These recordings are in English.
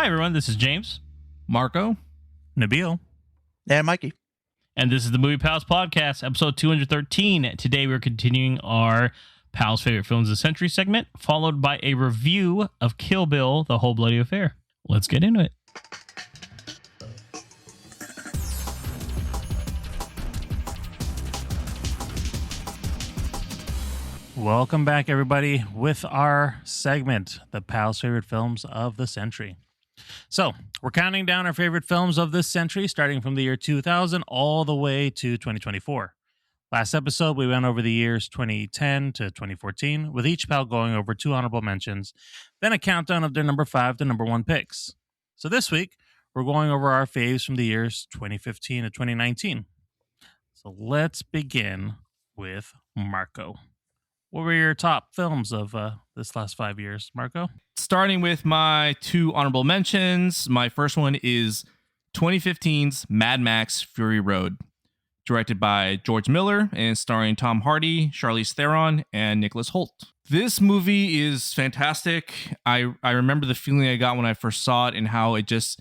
everyone, this is James, Marco, Nabil, and Mikey. And this is the Movie Pals Podcast, episode 213. Today we're continuing our Pals' Favorite Films of the Century segment, followed by a review of Kill Bill, The Whole Bloody Affair. Let's get into it. welcome back, everybody, with our segment, the Pals' Favorite Films of the Century. So, we're counting down our favorite films of this century, starting from the year 2000 all the way to 2024. Last episode, we went over the years 2010 to 2014, with each pal going over 2 honorable mentions, then a countdown of their number 5 to number 1 picks. So this week, we're going over our faves from the years 2015 to 2019. So let's begin with Marco. What were your top films of this last 5 years, Marco? starting with my 2 honorable mentions. My first one is 2015's Mad Max Fury Road, directed by George Miller and starring Tom Hardy, Charlize Theron, and Nicholas Hoult. This movie is fantastic. I remember the feeling I got when I first saw it and how it just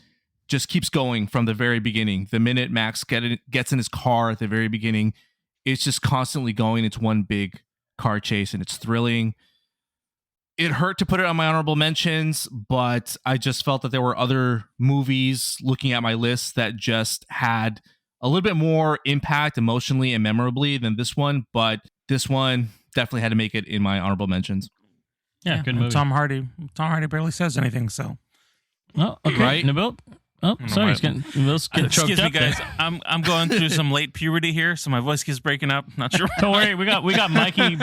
keeps going from the very beginning. The minute Max gets in his car at the very beginning, it's just constantly going. It's one big car chase and it's thrilling. It hurt to put it on my honorable mentions, but I just felt that there were other movies looking at my list that just had a little bit more impact emotionally and memorably than this one, but this one definitely had to make it in my honorable mentions. Yeah, good movie. Tom Hardy barely says anything, so. Oh, okay. Right? Nabil? Oh, sorry. Nabil's getting choked Excuse me, up there. guys. I'm going through some late puberty here, so my voice keeps breaking up. Not sure. Don't worry, we got Mikey,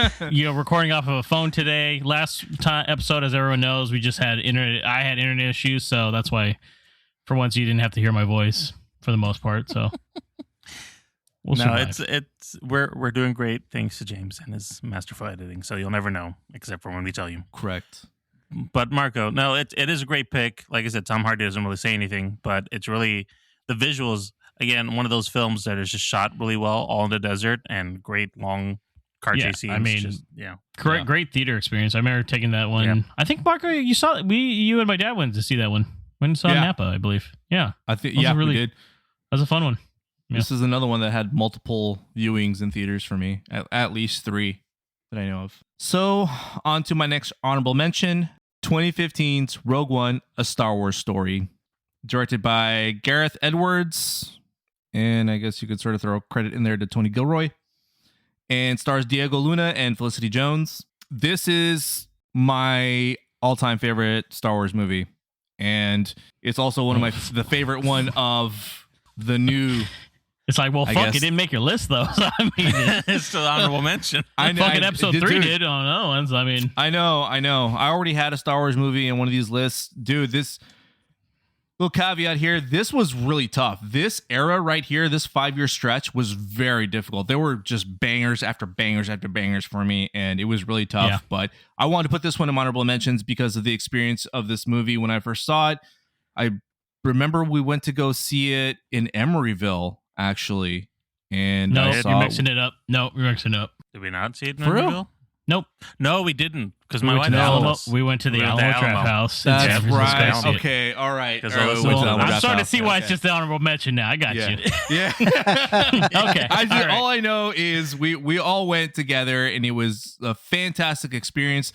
recording off of a phone today. Last episode, as everyone knows, we just had internet. I had internet issues, so that's why, for once, you didn't have to hear my voice for the most part. So, we'll survive. it's we're doing great thanks to James and his masterful editing. So you'll never know, except for when we tell you. Correct. But Marco, no, it is a great pick. Like I said, Tom Hardy doesn't really say anything, but it's really the visuals. Again, one of those films that is just shot really well, all in the desert, and great long car chase scenes. I mean, great theater experience. I remember taking that one. Yeah. I think Marco, you saw you and my dad went to see that one. Went and saw Napa, I believe. Yeah, I think we did. That was a fun one. Yeah. This is another one that had multiple viewings in theaters for me, at least 3 that I know of. So on to my next honorable mention. 2015's Rogue One, A Star Wars Story, directed by Gareth Edwards, and I guess you could sort of throw credit in there to Tony Gilroy, and stars Diego Luna and Felicity Jones. This is my all-time favorite Star Wars movie, and it's also one of the favorite one of the new. It's like, well, fuck, it didn't make your list, though. So, I mean, it's still honorable mention. I know. Fucking episode 3 did on no ones. I mean, I know. I already had a Star Wars movie in one of these lists. Dude, this little caveat here, this was really tough. This era right here, this 5-year stretch was very difficult. There were just bangers after bangers after bangers for me, and it was really tough. Yeah. But I wanted to put this one in honorable mentions because of the experience of this movie when I first saw it. I remember we went to go see it in Emeryville, actually, and no, you're mixing it up. No, you're mixing it up. Did we not see it in For Emeryville? Real? Nope. No, we didn't. Because we my wife we went to the Alamo Trap House. That's right. Okay, all right. I'm starting to see why it's just the honorable mention now. I got you. Yeah. Okay. All I know is we all went together, and it was a fantastic experience.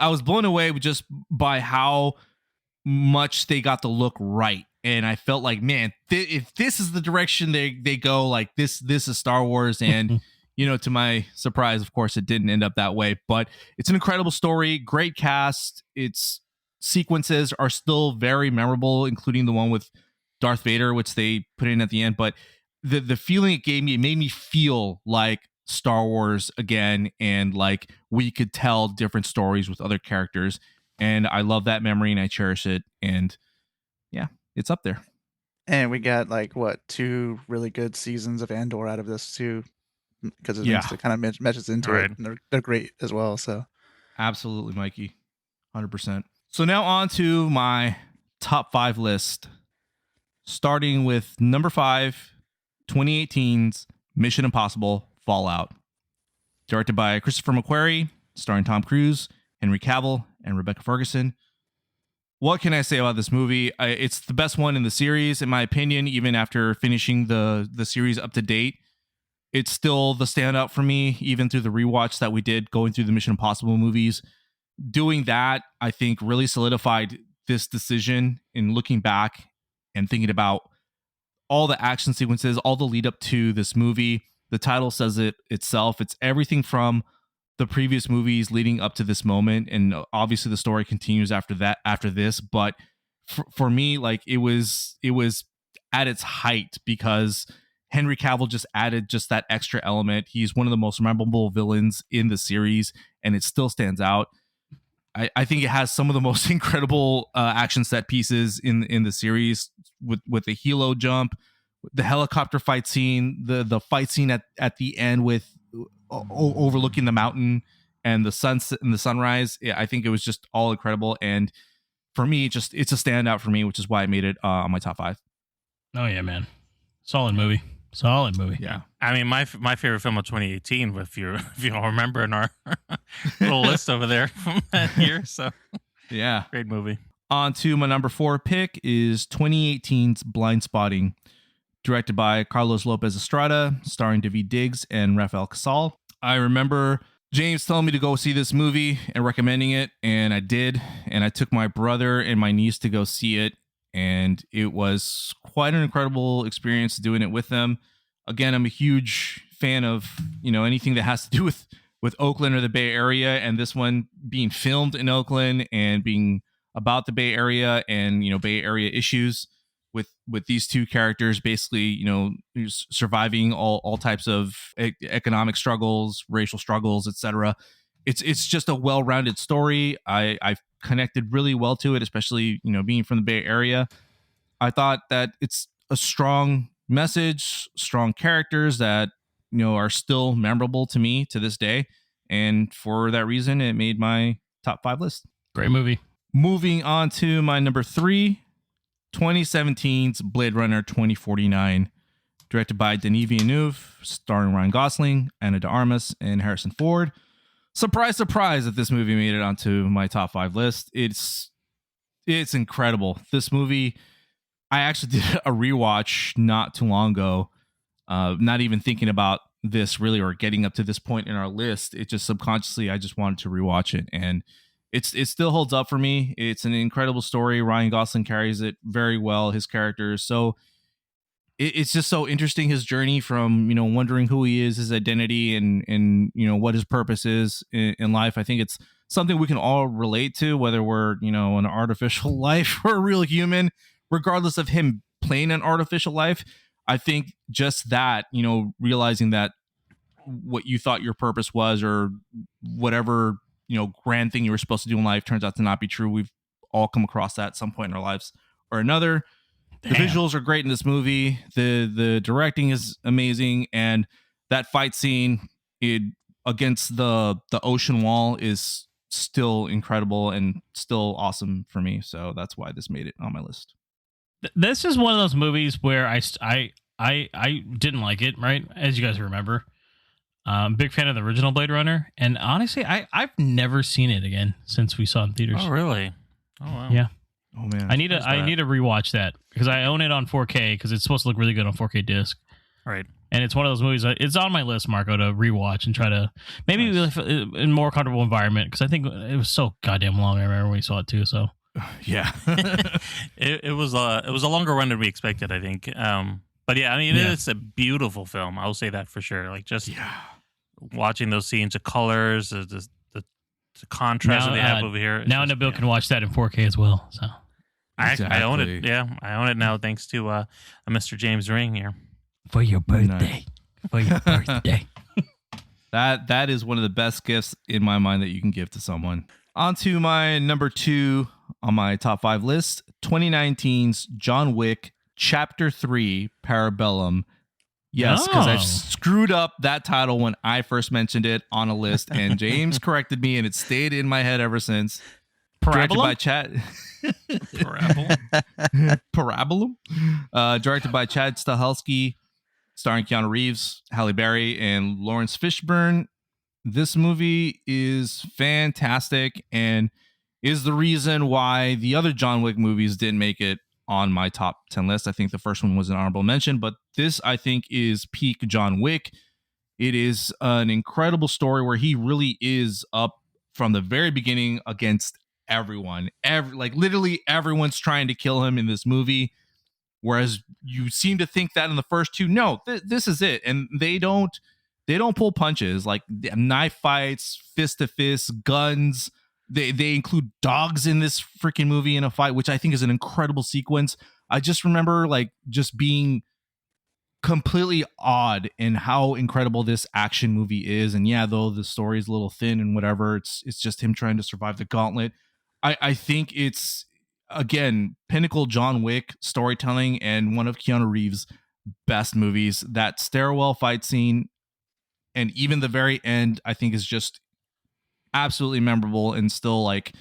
I was blown away just by how much they got the look right. And I felt like, man, if this is the direction they go, like this is Star Wars. And, to my surprise, of course, it didn't end up that way. But it's an incredible story, great cast. Its sequences are still very memorable, including the one with Darth Vader, which they put in at the end. But the feeling it gave me, it made me feel like Star Wars again, and like we could tell different stories with other characters. And I love that memory, and I cherish it. And yeah. It's up there. And we got 2 really good seasons of Andor out of this too, because it kind of meshes into it, and they're great as well. So absolutely, Mikey, 100%. So now on to my top 5 list, starting with number 5, 2018's Mission Impossible: Fallout, directed by Christopher McQuarrie, starring Tom Cruise, Henry Cavill, and Rebecca Ferguson. what can I say about this movie? It's the best one in the series, in my opinion. Even after finishing the series up to date, it's still the standout for me, even through the rewatch that we did going through the Mission Impossible movies. Doing that, I think, really solidified this decision in looking back and thinking about all the action sequences, all the lead up to this movie. The title says it itself. It's everything from the previous movies leading up to this moment, and obviously the story continues after this. But for me, like, it was at its height because Henry Cavill just added just that extra element. He's one of the most memorable villains in the series, and it still stands out. I think it has some of the most incredible action set pieces in the series, with the helo jump, the helicopter fight scene, the fight scene at the end with overlooking the mountain and the sunset and the sunrise. I think it was just all incredible, and for me, it's a standout for me, which is why I made it on my top 5. Oh yeah, man, solid movie. Yeah. I mean, my favorite film of 2018, if you all remember in our little list over there from that year. So yeah, great movie. On to my number 4 pick is 2018's Blind Spotting, directed by Carlos Lopez Estrada, starring David Diggs and Rafael Casal. I remember James telling me to go see this movie and recommending it, and I did. And I took my brother and my niece to go see it, and it was quite an incredible experience doing it with them. Again, I'm a huge fan of, anything that has to do with Oakland or the Bay Area, and this one being filmed in Oakland and being about the Bay Area and, Bay Area issues with these two characters, basically, surviving all types of economic struggles, racial struggles, etc. It's just a well-rounded story. I've connected really well to it, especially, being from the Bay Area. I thought that it's a strong message, strong characters that, are still memorable to me to this day. And for that reason, it made my top 5 list. Great movie. Moving on to my number 3, 2017's Blade Runner 2049, directed by Denis Villeneuve, starring Ryan Gosling, Ana de Armas, and Harrison Ford. Surprise, surprise that this movie made it onto my top 5 list. It's incredible. This movie, I actually did a rewatch not too long ago, not even thinking about this really or getting up to this point in our list. It just subconsciously, I just wanted to rewatch it, and it still holds up for me. It's an incredible story. Ryan Gosling carries it very well. His character is so it's just so interesting, his journey from, wondering who he is, his identity, and what his purpose is in life. I think it's something we can all relate to, whether we're, an artificial life or a real human, regardless of him playing an artificial life. I think just that, realizing that what you thought your purpose was, or whatever, grand thing you were supposed to do in life, turns out to not be true. We've all come across that at some point in our lives or another. Damn. The visuals are great in this movie. The directing is amazing, and that fight scene against the ocean wall is still incredible and still awesome for me. So that's why this made it on my list. This is one of those movies where I didn't like it, right? As you guys remember. Big fan of the original Blade Runner, and honestly, I've never seen it again since we saw it in theaters. Oh, really? Oh, wow. Yeah. Oh man, I need to rewatch that because I own it on 4K because it's supposed to look really good on 4K disc. Right. And it's one of those movies. It's on my list, Marco, to rewatch and try to maybe in a more comfortable environment, because I think it was so goddamn long. I remember when we saw it too. So yeah, it was a longer run than we expected, I think. But yeah, I mean, it's a beautiful film. I'll say that for sure. Like, just watching those scenes, the colors, the contrast that they have over here. Now Nabil can watch that in 4K as well. So I own it. Yeah, I own it now thanks to a Mr. James Ring here. For your birthday. For your birthday. That is one of the best gifts in my mind that you can give to someone. On to my number 2 on my top 5 list, 2019's John Wick Chapter 3 Parabellum. Yes, because I screwed up that title when I first mentioned it on a list, and James corrected me, and it stayed in my head ever since. Directed by Chad. Parabellum. Directed by Chad Stahelski, starring Keanu Reeves, Halle Berry, and Lawrence Fishburne. This movie is fantastic, and is the reason why the other John Wick movies didn't make it on my top 10 list. I think the first one was an honorable mention, but this I think is peak John Wick. It is an incredible story where he really is up from the very beginning against everyone. Like literally everyone's trying to kill him in this movie. Whereas you seem to think that in the first two, no, this is it. And they don't pull punches, like knife fights, fist to fist, guns. They include dogs in this freaking movie in a fight, which I think is an incredible sequence. I just remember like just being completely awed in how incredible this action movie is. And yeah, though the story is a little thin and whatever, it's just him trying to survive the gauntlet. I think it's, again, pinnacle John Wick storytelling and one of Keanu Reeves' best movies. That stairwell fight scene and even the very end, I think, is just absolutely memorable, and still like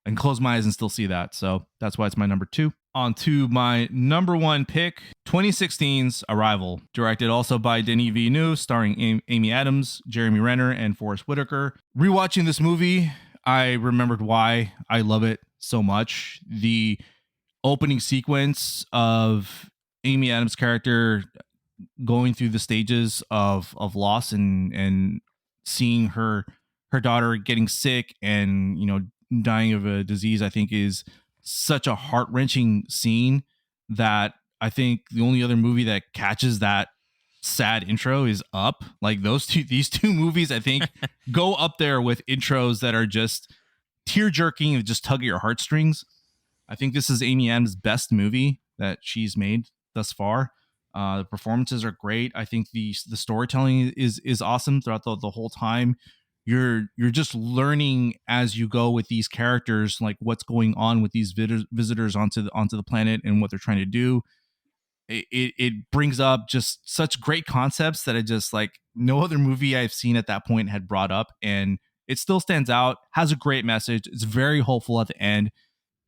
I can close my eyes and still see that. So that's why it's my number 2. On to my number 1 pick, 2016's Arrival, directed also by Denis Villeneuve, starring Amy Adams, Jeremy Renner, and Forrest Whitaker. Rewatching this movie, I remembered why I love it so much. The opening sequence of Amy Adams' character going through the stages of loss and seeing her daughter getting sick and, you know, dying of a disease, I think is such a heart-wrenching scene that I think the only other movie that catches that sad intro is Up. Like these two movies, I think, go up there with intros that are just tear-jerking and just tug at your heartstrings. I think this is Amy Adams' best movie that she's made thus far. The performances are great. I think the storytelling is awesome throughout the whole time. You're just learning as you go with these characters, like what's going on with these visitors onto the planet and what they're trying to do. It brings up just such great concepts that I just like no other movie I've seen at that point had brought up, and it still stands out. Has a great message. It's very hopeful at the end,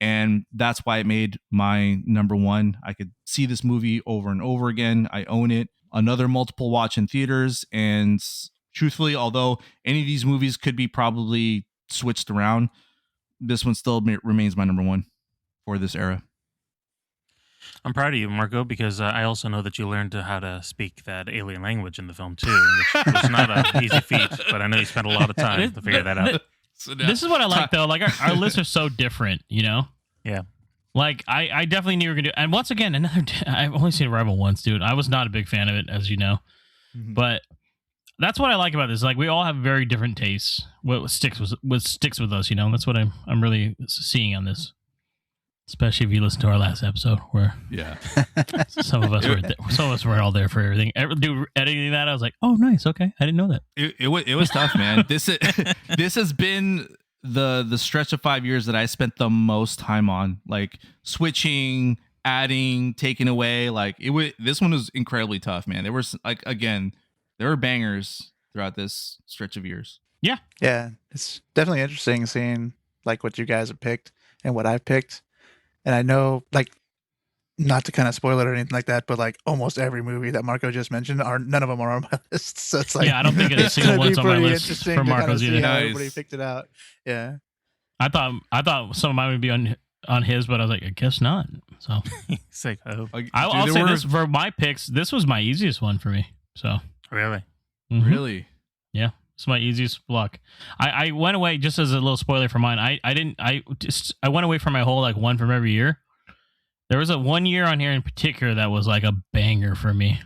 and that's why it made my number 1. I could see this movie over and over again. I own it. Another multiple watch in theaters, and truthfully, although any of these movies could be probably switched around, this one still remains my number 1 for this era. I'm proud of you, Marco, because I also know that you learned how to speak that alien language in the film too, which was not an easy feat, but I know you spent a lot of time to figure that out. This is what I like, though. Like, our lists are so different, you know? Yeah. Like, I definitely knew we were going to do... And once again, I've only seen Arrival once, dude. I was not a big fan of it, as you know. Mm-hmm. But that's what I like about this. Like, we all have very different tastes. What sticks with us, you know? That's what I'm really seeing on this. Especially if you listen to our last episode, where some of us were all there for everything. Do editing that, I was like, oh, nice, okay, I didn't know that. It was tough, man. This has been the stretch of 5 years that I spent the most time on, like switching, adding, taking away. Like this one was incredibly tough, man. There was there were bangers throughout this stretch of years. Yeah, it's definitely interesting seeing like what you guys have picked and what I've picked. And I know, like, not to kind of spoil it or anything like that, but like almost every movie that Marco just mentioned, none of them are on my list. So it's like, I don't think any single one's on my list for Marco's either. Everybody picked it out. Yeah, I thought some of mine would be on his, but I was like, I guess not. So it's like, I'll say this for my picks. This was my easiest one for me. So really, really, yeah. It's my easiest block. I went away, just as a little spoiler for mine. I went away from my whole like one from every year. There was a 1 year on here in particular that was like a banger for me.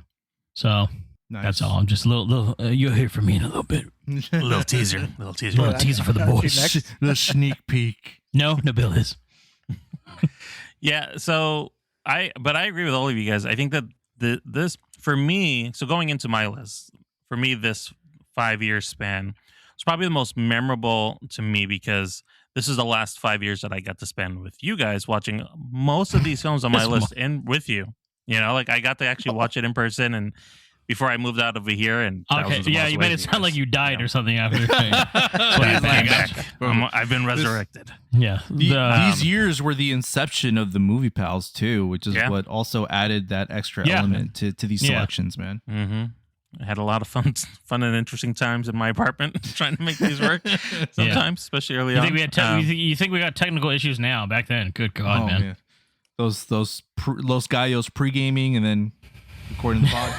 So that's all. I'm just a little you'll hear from me in a little bit. A little teaser for the boys. The sneak peek. No, Nabil is. Yeah. So I agree with all of you guys. I think that this for me. So going into my list, for me, this 5-year span it's probably the most memorable to me because this is the last 5 years that I got to spend with you guys watching most of these films on my list and with you. You know, like I got to actually watch it in person and before I moved out over here. And you made it sound like you died or something after. I've been resurrected. These years were the inception of the Movie Pals too, which is what also added that extra element to these selections, man. Mm-hmm. I had a lot of fun and interesting times in my apartment trying to make these work. Sometimes, especially early You on. think we had you think we got technical issues now? Back then, good God, man. Those Los Gallos pre-gaming and then recording the pod.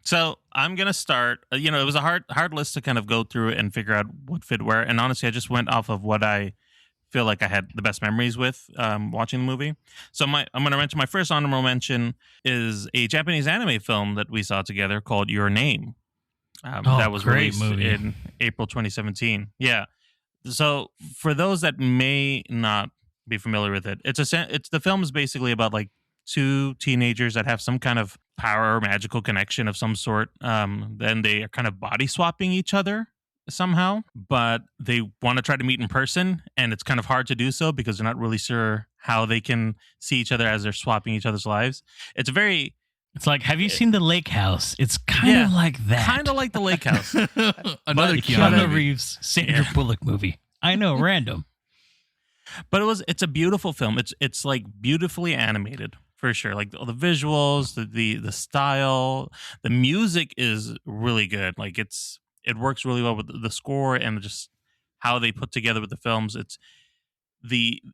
So I'm gonna start. It was a hard list to kind of go through and figure out what fit where. And honestly, I just went off of what I feel like I had the best memories with watching the movie. So I'm gonna mention my first honorable mention is a Japanese anime film that we saw together called Your Name. That was great released movie. in April 2017. Yeah. So for those that may not be familiar with it, it's the film is basically about like two teenagers that have some kind of power or magical connection of some sort. Then they are kind of body swapping each other somehow, but they want to try to meet in person, and it's kind of hard to do so because they're not really sure how they can see each other as they're swapping each other's lives. It's like, have you seen The Lake House? It's kind of like that. Kind of like The Lake House. Another Keanu Reeves, Sandra Bullock movie. I know, random. But it's a beautiful film. It's like beautifully animated for sure. Like all the visuals, the style, the music is really good. Like it works really well with the score and just how they put together with the films. It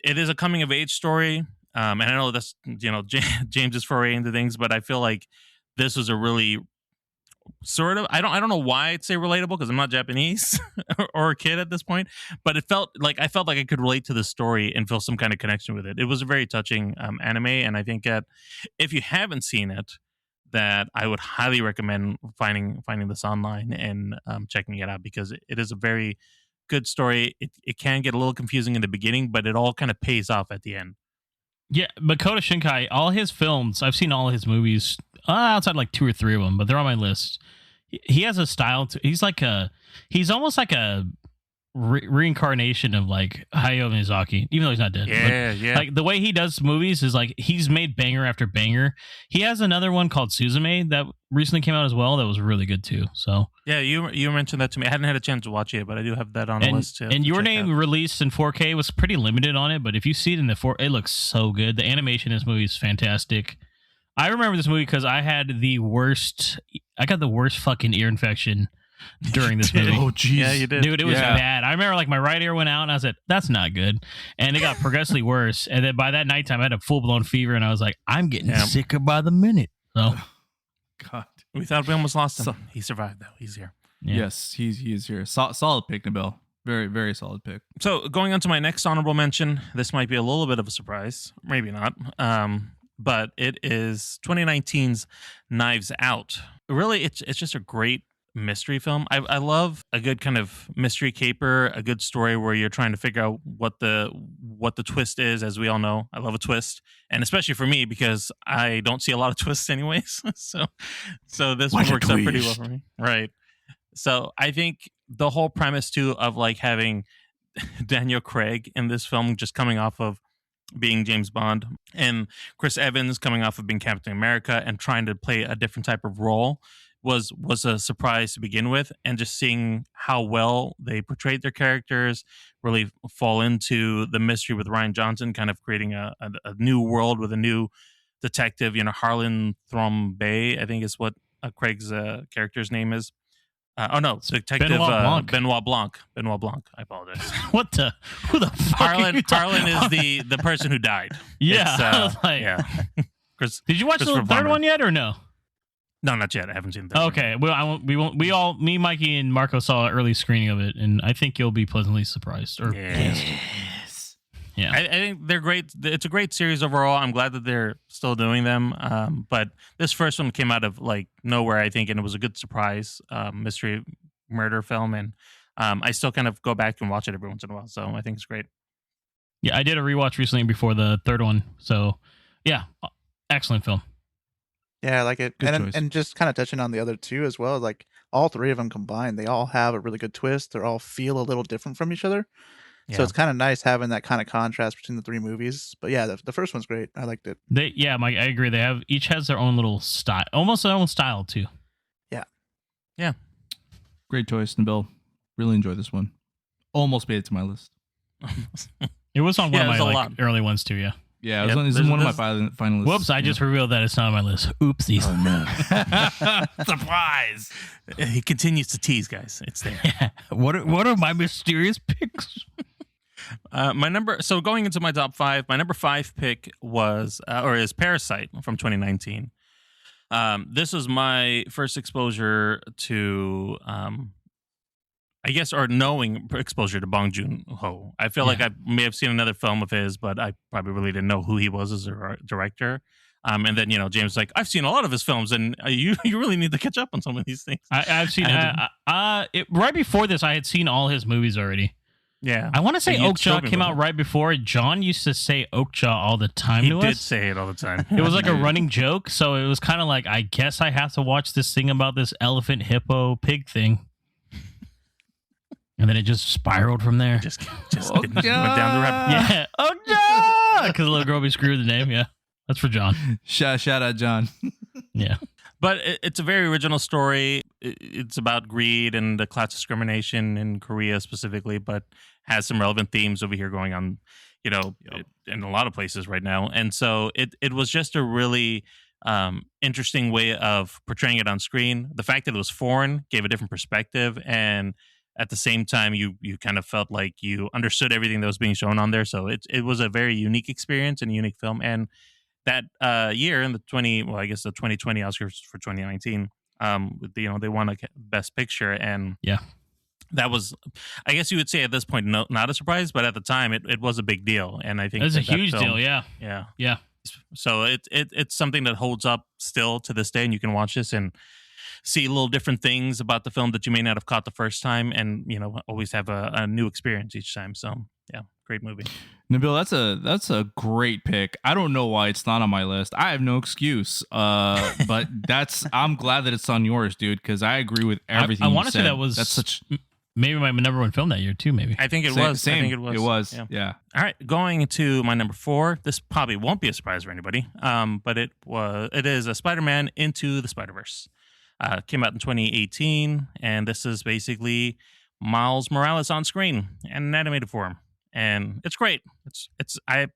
is a coming of age story. And I know that's James's foray into things, but I feel like this was a really sort of I don't know why I'd say relatable because I'm not Japanese or a kid at this point, but I felt like I could relate to the story and feel some kind of connection with it. It was a very touching anime, and I think that if you haven't seen it, that I would highly recommend finding this online and checking it out because it is a very good story. It can get a little confusing in the beginning, but it all kind of pays off at the end. Yeah, Makoto Shinkai, all his films, I've seen all his movies, outside like 2 or 3 of them, but they're on my list. He has a style. He's almost like a reincarnation of like Hayao Miyazaki, even though he's not dead. Yeah. Like the way he does movies is like he's made banger after banger. He has another one called Suzume that recently came out as well that was really good too. So yeah, you mentioned that to me. I hadn't had a chance to watch it, but I do have that on the list too. And Your Name released in 4K was pretty limited on it, but if you see it in it looks so good. The animation in this movie is fantastic. I remember this movie because I got the worst fucking ear infection during this movie. Oh, jeez. Yeah, you did. Dude, it was bad. I remember like my right ear went out and I said, that's not good. And it got progressively worse. And then by that nighttime, I had a full-blown fever and I was like, I'm getting sicker by the minute. So, God. We thought we almost lost him. He survived, though. He's here. Yeah. Yes, he is here. Solid pick, Nabil. Very, very solid pick. So going on to my next honorable mention, this might be a little bit of a surprise. Maybe not. But it is 2019's Knives Out. Really, it's just a great mystery film. I love a good kind of mystery caper, a good story where you're trying to figure out what the twist is. As we all know, I love a twist, and especially for me because I don't see a lot of twists anyways. so this one works out pretty well for me, right? So I think the whole premise too of like having Daniel Craig in this film just coming off of being James Bond and Chris Evans coming off of being Captain America and trying to play a different type of role was a surprise to begin with, and just seeing how well they portrayed their characters really fall into the mystery with Ryan Johnson kind of creating a new world with a new detective, Harlan Thrombey, I think is what Craig's character's name is. Detective Benoit Blanc. Benoit Blanc. I apologize. Who the fuck Harlan is the person who died. Yeah. I was like, yeah. Did you watch the third one yet or no? No, not yet. I haven't seen the third Okay. Well, me, Mikey, and Marco saw an early screening of it, and I think you'll be pleasantly surprised. Yes. Yeah. I think they're great. It's a great series overall. I'm glad that they're still doing them. But this first one came out of like nowhere, I think, and it was a good surprise mystery murder film. And I still kind of go back and watch it every once in a while. So I think it's great. Yeah, I did a rewatch recently before the third one. So yeah, excellent film. Yeah, I like it. Good And choice. and just kind of touching on the other two as well, like all 3 of them combined, they all have a really good twist. They all feel a little different from each other. So it's kind of nice having that kind of contrast between the 3 movies. But yeah, the first one's great. I liked it. Mike, I agree. They each has their own little style, almost their own style too. Yeah. Great choice, Nabil. Really enjoyed this one. Almost made it to my list. It was on one Yeah, of it was my a lot. early ones too. Yeah. Yeah, Yep, it's one of my finalists. Whoops! I just revealed that it's not on my list. Oopsies. Oh no! Surprise! He continues to tease, guys. It's there. Yeah. What are my mysterious picks? So going into my top 5, my number 5 pick was is Parasite from 2019. This was my first exposure to, I guess, or knowing exposure to Bong Joon-ho. I feel like I may have seen another film of his, but I probably really didn't know who he was as a director. And then, James was like, I've seen a lot of his films, and you really need to catch up on some of these things. I've seen right before this. I had seen all his movies already. Yeah, I want to say Okja came out right before. John used to say Okja all the time to us. He did say it all the time. It was like a running joke, so it was kind of like, I guess I have to watch this thing about this elephant, hippo, pig thing. And then it just spiraled from there. Just went down the rabbit. Yeah, Okja! Because the little girl be screwed the name, yeah. That's for John. Shout out, John. Yeah. But it's a very original story. It's about greed and the class discrimination in Korea specifically, but has some relevant themes over here going on, in a lot of places right now. And so it was just a really interesting way of portraying it on screen. The fact that it was foreign gave a different perspective, and at the same time, you kind of felt like you understood everything that was being shown on there. So it was a very unique experience and a unique film. And that year in the 2020 Oscars for 2019, they won a Best Picture, and that was, I guess you would say at this point, not a surprise, but at the time it was a big deal, and I think it's a huge deal. Yeah. So it's something that holds up still to this day, and you can watch this and see little different things about the film that you may not have caught the first time, and always have a new experience each time. So yeah, great movie. Nabil, that's a great pick. I don't know why it's not on my list. I have no excuse. But I'm glad that it's on yours, dude, because I agree with everything. I want to say that's maybe my number 1 film that year too. Maybe I think it was. Same. I think it was. It was. Yeah. All right, going to my number 4. This probably won't be a surprise for anybody. But it is a Spider-Man Into the Spider-Verse. Came out in 2018, and this is basically Miles Morales on screen in an animated form. And it's great. I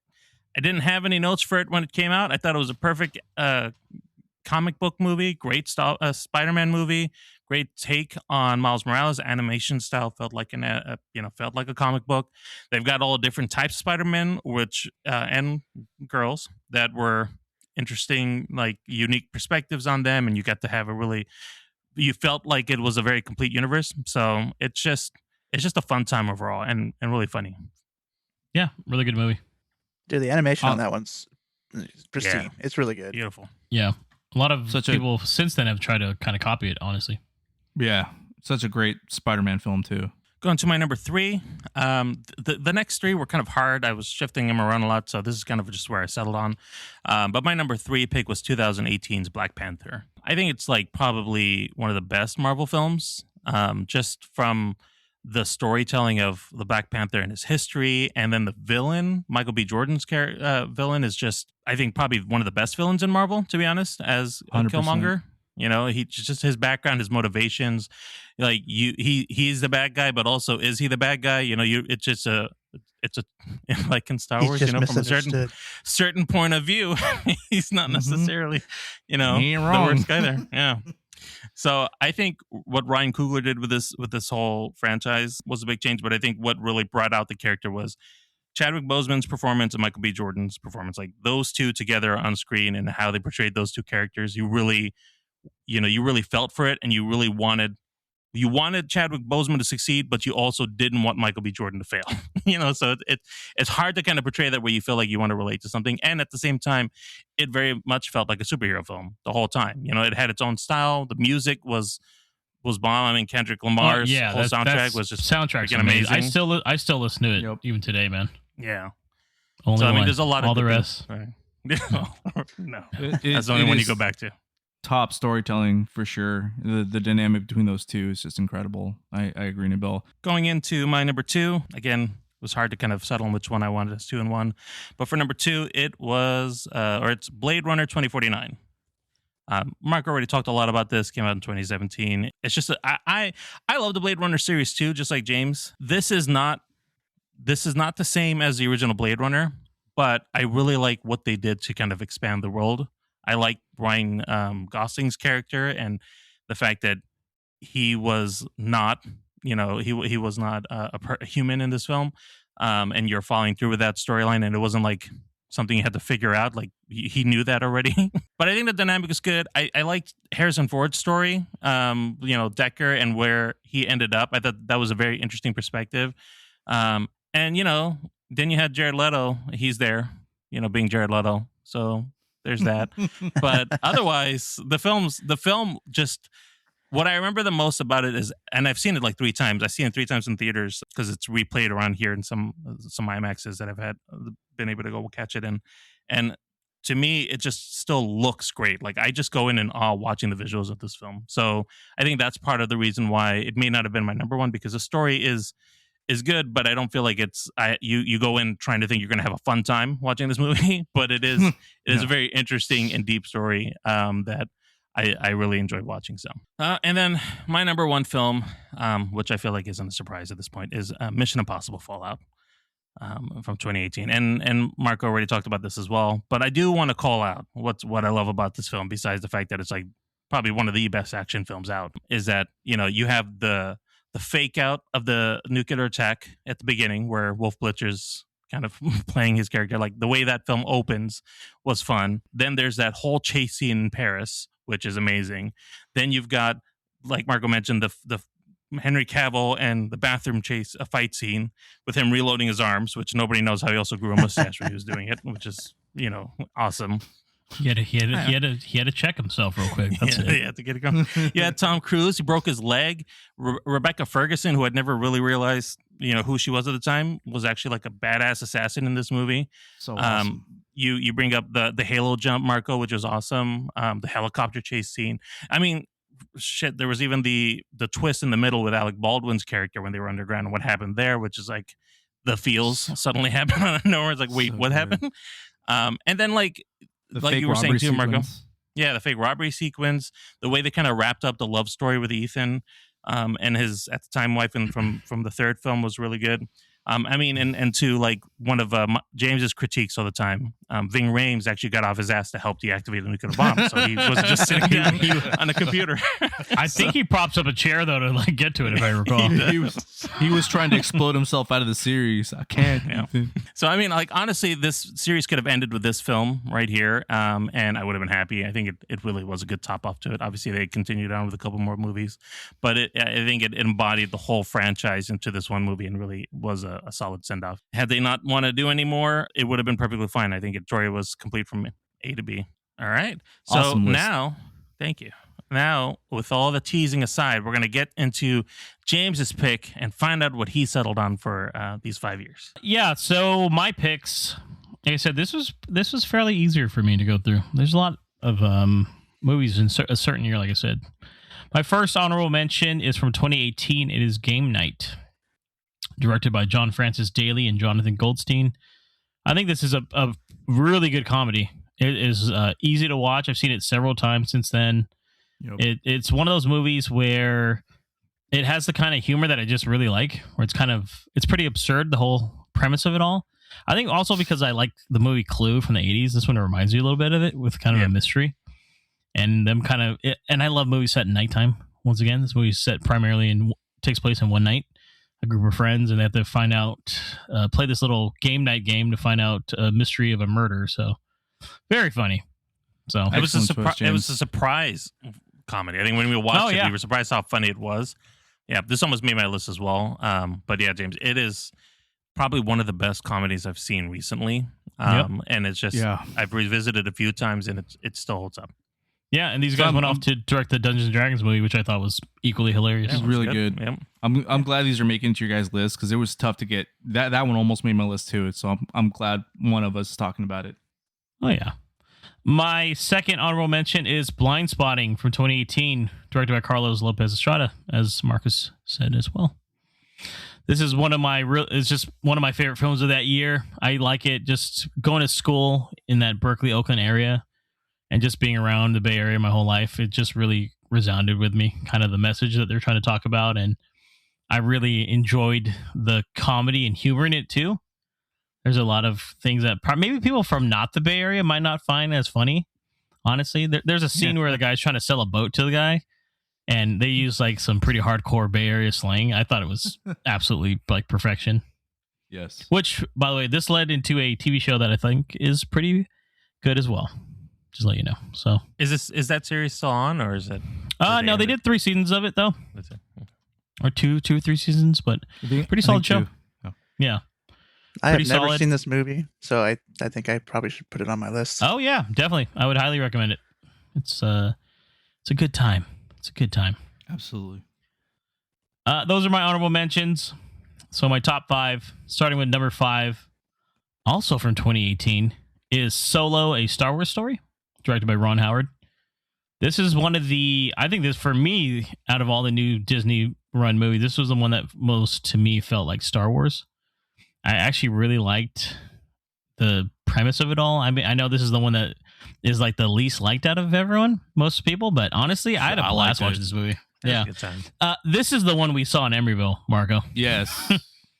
didn't have any notes for it when it came out. I thought it was a perfect comic book movie, great style Spider-Man movie, great take on Miles Morales. Animation style felt like a comic book. They've got all different types of Spider-Man, which and girls that were interesting, like unique perspectives on them, and you got to have you felt like it was a very complete universe. So it's just a fun time overall, and really funny. Yeah, really good movie. Dude, the animation on that one's pristine. Yeah. It's really good. Beautiful. Yeah. A lot of people since then have tried to kind of copy it, honestly. Yeah. Such a great Spider-Man film, too. Going to my number 3. The next 3 were kind of hard. I was shifting them around a lot, so this is kind of just where I settled on. But my number 3 pick was 2018's Black Panther. I think it's like probably one of the best Marvel films, just from the storytelling of the Black Panther and his history, and then the villain, Michael B. Jordan's villain, is just, I think, probably one of the best villains in Marvel, to be honest, as Killmonger. He just his background, his motivations, like he's the bad guy, but also is he the bad guy? It's just it's like in Star Wars, from a certain point of view, he's not necessarily, the worst guy there. Yeah. So I think what Ryan Coogler did with this whole franchise was a big change, but I think what really brought out the character was Chadwick Boseman's performance and Michael B. Jordan's performance. Like those two together on screen and how they portrayed those two characters, you really felt for it, and you really wanted Chadwick Boseman to succeed, but you also didn't want Michael B. Jordan to fail. So it's hard to kind of portray that where you feel like you want to relate to something, and at the same time, it very much felt like a superhero film the whole time. It had its own style. The music was bomb. I mean, Kendrick Lamar's whole soundtrack was just amazing. I still listen to it even today, man. Yeah. There's a lot of all the rest. Right. No, that's the only one you go back to. Top storytelling for sure. The dynamic between those two is just incredible. I agree, Nabil. Going into my number 2, again, it was hard to kind of settle on which one I wanted as 2 and 1. But for number 2, it was it's Blade Runner 2049. Mark already talked a lot about this. Came out in 2017. It's just I love the Blade Runner series too, just like James. This is not the same as the original Blade Runner, but I really like what they did to kind of expand the world. I like Ryan Gosling's character and the fact that he was not, he was not a human in this film, and you're following through with that storyline, and it wasn't like something you had to figure out. Like he knew that already. But I think the dynamic is good. I liked Harrison Ford's story, Decker and where he ended up. I thought that was a very interesting perspective. And then you had Jared Leto. He's there, being Jared Leto. So there's that. But otherwise, the film just. What I remember the most about it is, and I've seen it like 3 times. I've seen it 3 times in theaters because it's replayed around here in some IMAXs that I've been able to go catch it in. And to me, it just still looks great. Like I just go in awe watching the visuals of this film. So I think that's part of the reason why it may not have been my number one, because the story is good, but I don't feel like it's you go in trying to think you're going to have a fun time watching this movie, but it is a very interesting and deep story that I really enjoyed watching. So, and then my number one film, which I feel like isn't a surprise at this point, is Mission Impossible Fallout from 2018. And Marco already talked about this as well, but I do want to call out what I love about this film, besides the fact that it's like probably one of the best action films out, is that you have the fake out of the nuclear attack at the beginning, where Wolf Blitzer's kind of playing his character. Like the way that film opens was fun. Then there's that whole chase scene in Paris, which is amazing. Then you've got, like Marco mentioned, the Henry Cavill and the bathroom chase, a fight scene with him reloading his arms, which nobody knows how he also grew a mustache when he was doing it, which is awesome. He had to check himself real quick. That's it. He had to get it going. Yeah, Tom Cruise, he broke his leg. Rebecca Ferguson, who I'd never really realized who she was at the time, was actually like a badass assassin in this movie. So awesome. You bring up the Halo jump, Marco, which was awesome. The helicopter chase scene. I mean, shit, there was even the twist in the middle with Alec Baldwin's character when they were underground and what happened there, which is like the feels suddenly happened out of nowhere. It's like, wait, what happened? And then like you were saying too, Marco. Yeah, the fake robbery sequence, the way they kind of wrapped up the love story with Ethan and his at the time wife from the third film was really good. I mean, and to like one of James's critiques all the time, Ving Rhames actually got off his ass to help deactivate the nuclear bomb, so he wasn't just sitting down on the computer. I think he props up a chair though to like get to it, if I recall. he was trying to explode himself out of the series. I can't. Yeah. So I mean, like honestly, this series could have ended with this film right here, and I would have been happy. I think it really was a good top off to it. Obviously, they continued on with a couple more movies, but I think it embodied the whole franchise into this one movie and really was a solid send off. Had they not want to do any more, it would have been perfectly fine. I think Story was complete from A to B. All right. So awesome now, thank you. Now, with all the teasing aside, we're going to get into James's pick and find out what he settled on for these 5 years. Yeah. So my picks, like I said, this was fairly easier for me to go through. There's a lot of movies in a certain year, like I said. My first honorable mention is from 2018. It is Game Night, directed by John Francis Daley and Jonathan Goldstein. I think this is a really good comedy. It is easy to watch. I've seen it several times since then. Yep. It's one of those movies where it has the kind of humor that I just really like, where it's pretty absurd, the whole premise of it all. I think also because I like the movie Clue from the 80s, this one reminds me a little bit of it, with kind of a mystery. And them and I love movies set in nighttime. Once again, this movie is set primarily takes place in one night. A group of friends, and they have to find out, play this little game night game to find out a mystery of a murder. So very funny. So it was a surprise comedy. I think when we watched it, we were surprised how funny it was. Yeah, this almost made my list as well. But yeah, James, it is probably one of the best comedies I've seen recently. And it's just I've revisited a few times, and it still holds up. Yeah, and these guys went off to direct the Dungeons & Dragons movie, which I thought was equally hilarious. It was really good. Yep. I'm glad these are making it to your guys' list, because it was tough to get. That one almost made my list too. So I'm glad one of us is talking about it. Oh, yeah. My second honorable mention is Blind Spotting from 2018, directed by Carlos Lopez Estrada, as Marcus said as well. This is it's just one of my favorite films of that year. I like it just going to school in that Berkeley, Oakland area, and just being around the Bay Area my whole life. It just really resounded with me, kind of the message that they're trying to talk about. And I really enjoyed the comedy and humor in it too. There's a lot of things that maybe people from not the Bay Area might not find as funny. Honestly, there's a scene where the guy's trying to sell a boat to the guy, and they use like some pretty hardcore Bay Area slang. I thought it was absolutely like perfection. Yes. Which, by the way, this led into a TV show that I think is pretty good as well. Just let you know. So, is that series still on, or is it? No, they did 3 seasons of it though, That's it. Okay. or two or 3 seasons, but pretty solid show. Yeah. I have Pretty never solid. seen this movie, so I think I probably should put it on my list. Oh yeah, definitely. I would highly recommend it. It's a good time. It's a good time. Absolutely. Those are my honorable mentions. So my top 5, starting with number 5, also from 2018, is Solo: A Star Wars Story, directed by Ron Howard. This is one of the, I think this, for me, out of all the new Disney run movies, this was the one that most to me felt like Star Wars. I actually really liked the premise of it all. I mean, I know this is the one that is like the least liked out of everyone, most people, but honestly, I had a blast watching this movie. Yeah. Good time. This is the one we saw in Emeryville, Marco. Yes.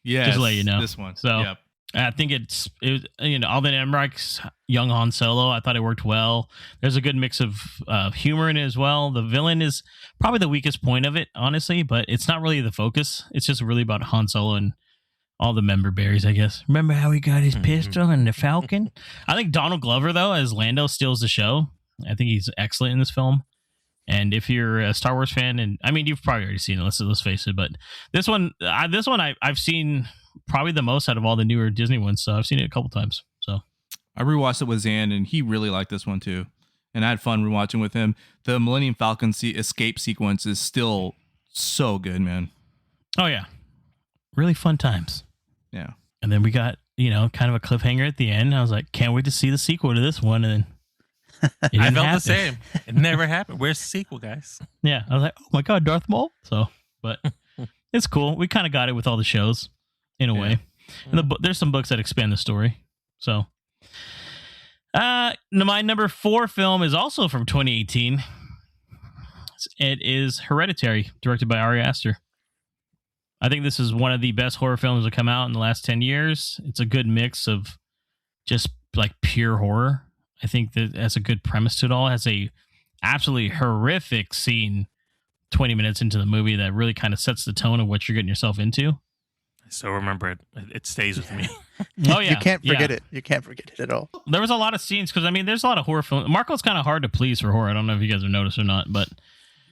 Yes. Just to let you know. This one. So, Yep. I think it Alden Ehrenreich's young Han Solo. I thought it worked well. There's a good mix of humor in it as well. The villain is probably the weakest point of it, honestly, but it's not really the focus. It's just really about Han Solo and all the member berries, I guess. Remember how he got his pistol and the Falcon? I think Donald Glover, though, as Lando, steals the show. I think he's excellent in this film. And if you're a Star Wars fan, and I mean, you've probably already seen it. Let's face it. But this one I've seen probably the most out of all the newer Disney ones. So I've seen it a couple times. So I rewatched it with Zan, and he really liked this one too. And I had fun rewatching with him. The Millennium Falcon escape sequence is still so good, man. oh yeah, really fun times. Yeah. And then we got kind of a cliffhanger at the end. I was like, can't wait to see the sequel to this one. And then it I didn't felt happen. the same. It never happened. Where's the sequel, guys? Yeah, I was like, oh my god, Darth Maul. So, but it's cool. We kind of got it with all the shows in a way. And there's some books that expand the story. So, my number 4 film is also from 2018. It is Hereditary, directed by Ari Aster. I think this is one of the best horror films that come out in the last 10 years. It's a good mix of just like pure horror. I think that has a good premise to it all. It has a absolutely horrific scene 20 minutes into the movie that really kind of sets the tone of what you're getting yourself into. I still remember it. It stays with me. Oh yeah, You can't forget it. You can't forget it at all. There was a lot of scenes because I mean, there's a lot of horror films. Marco's kind of hard to please for horror. I don't know if you guys have noticed or not, but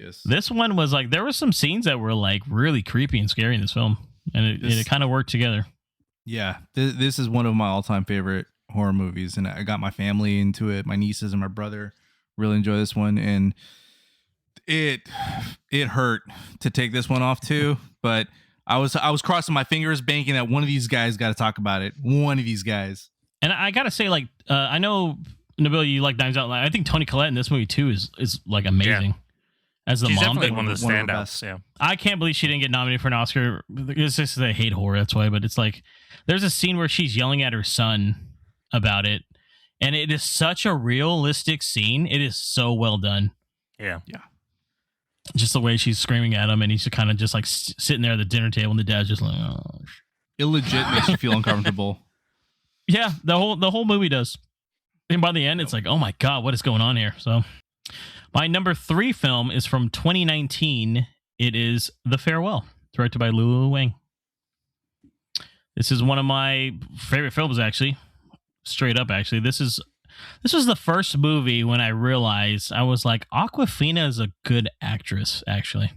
Yes. this one was like there were some scenes that were like really creepy and scary in this film, and it kind of worked together. Yeah. This is one of my all-time favorite horror movies, and I got my family into it. My nieces and my brother really enjoy this one, and it hurt to take this one off too, but I was crossing my fingers, banking that one of these guys got to talk about it. One of these guys. And I gotta say, like, I know Nabil, you like Knives Out. I think Toni Collette in this movie too is like amazing as the She's mom. definitely one of the one of the standouts. best. Yeah. I can't believe she didn't get nominated for an Oscar. It's just that I hate horror, that's why. But it's like there's a scene where she's yelling at her son about it, and it is such a realistic scene. It is so well done. Yeah. Just the way she's screaming at him, and he's kind of just like sitting there at the dinner table, and the dad's just like, oh. It legit makes you feel uncomfortable. Yeah, the whole movie does. And by the end, it's like, oh my god, what is going on here? So, my number 3 film is from 2019. It is The Farewell, directed by Lulu Wang. This is one of my favorite films, actually. Straight up, actually. This was the first movie when I realized I was like, Awkwafina is a good actress, actually.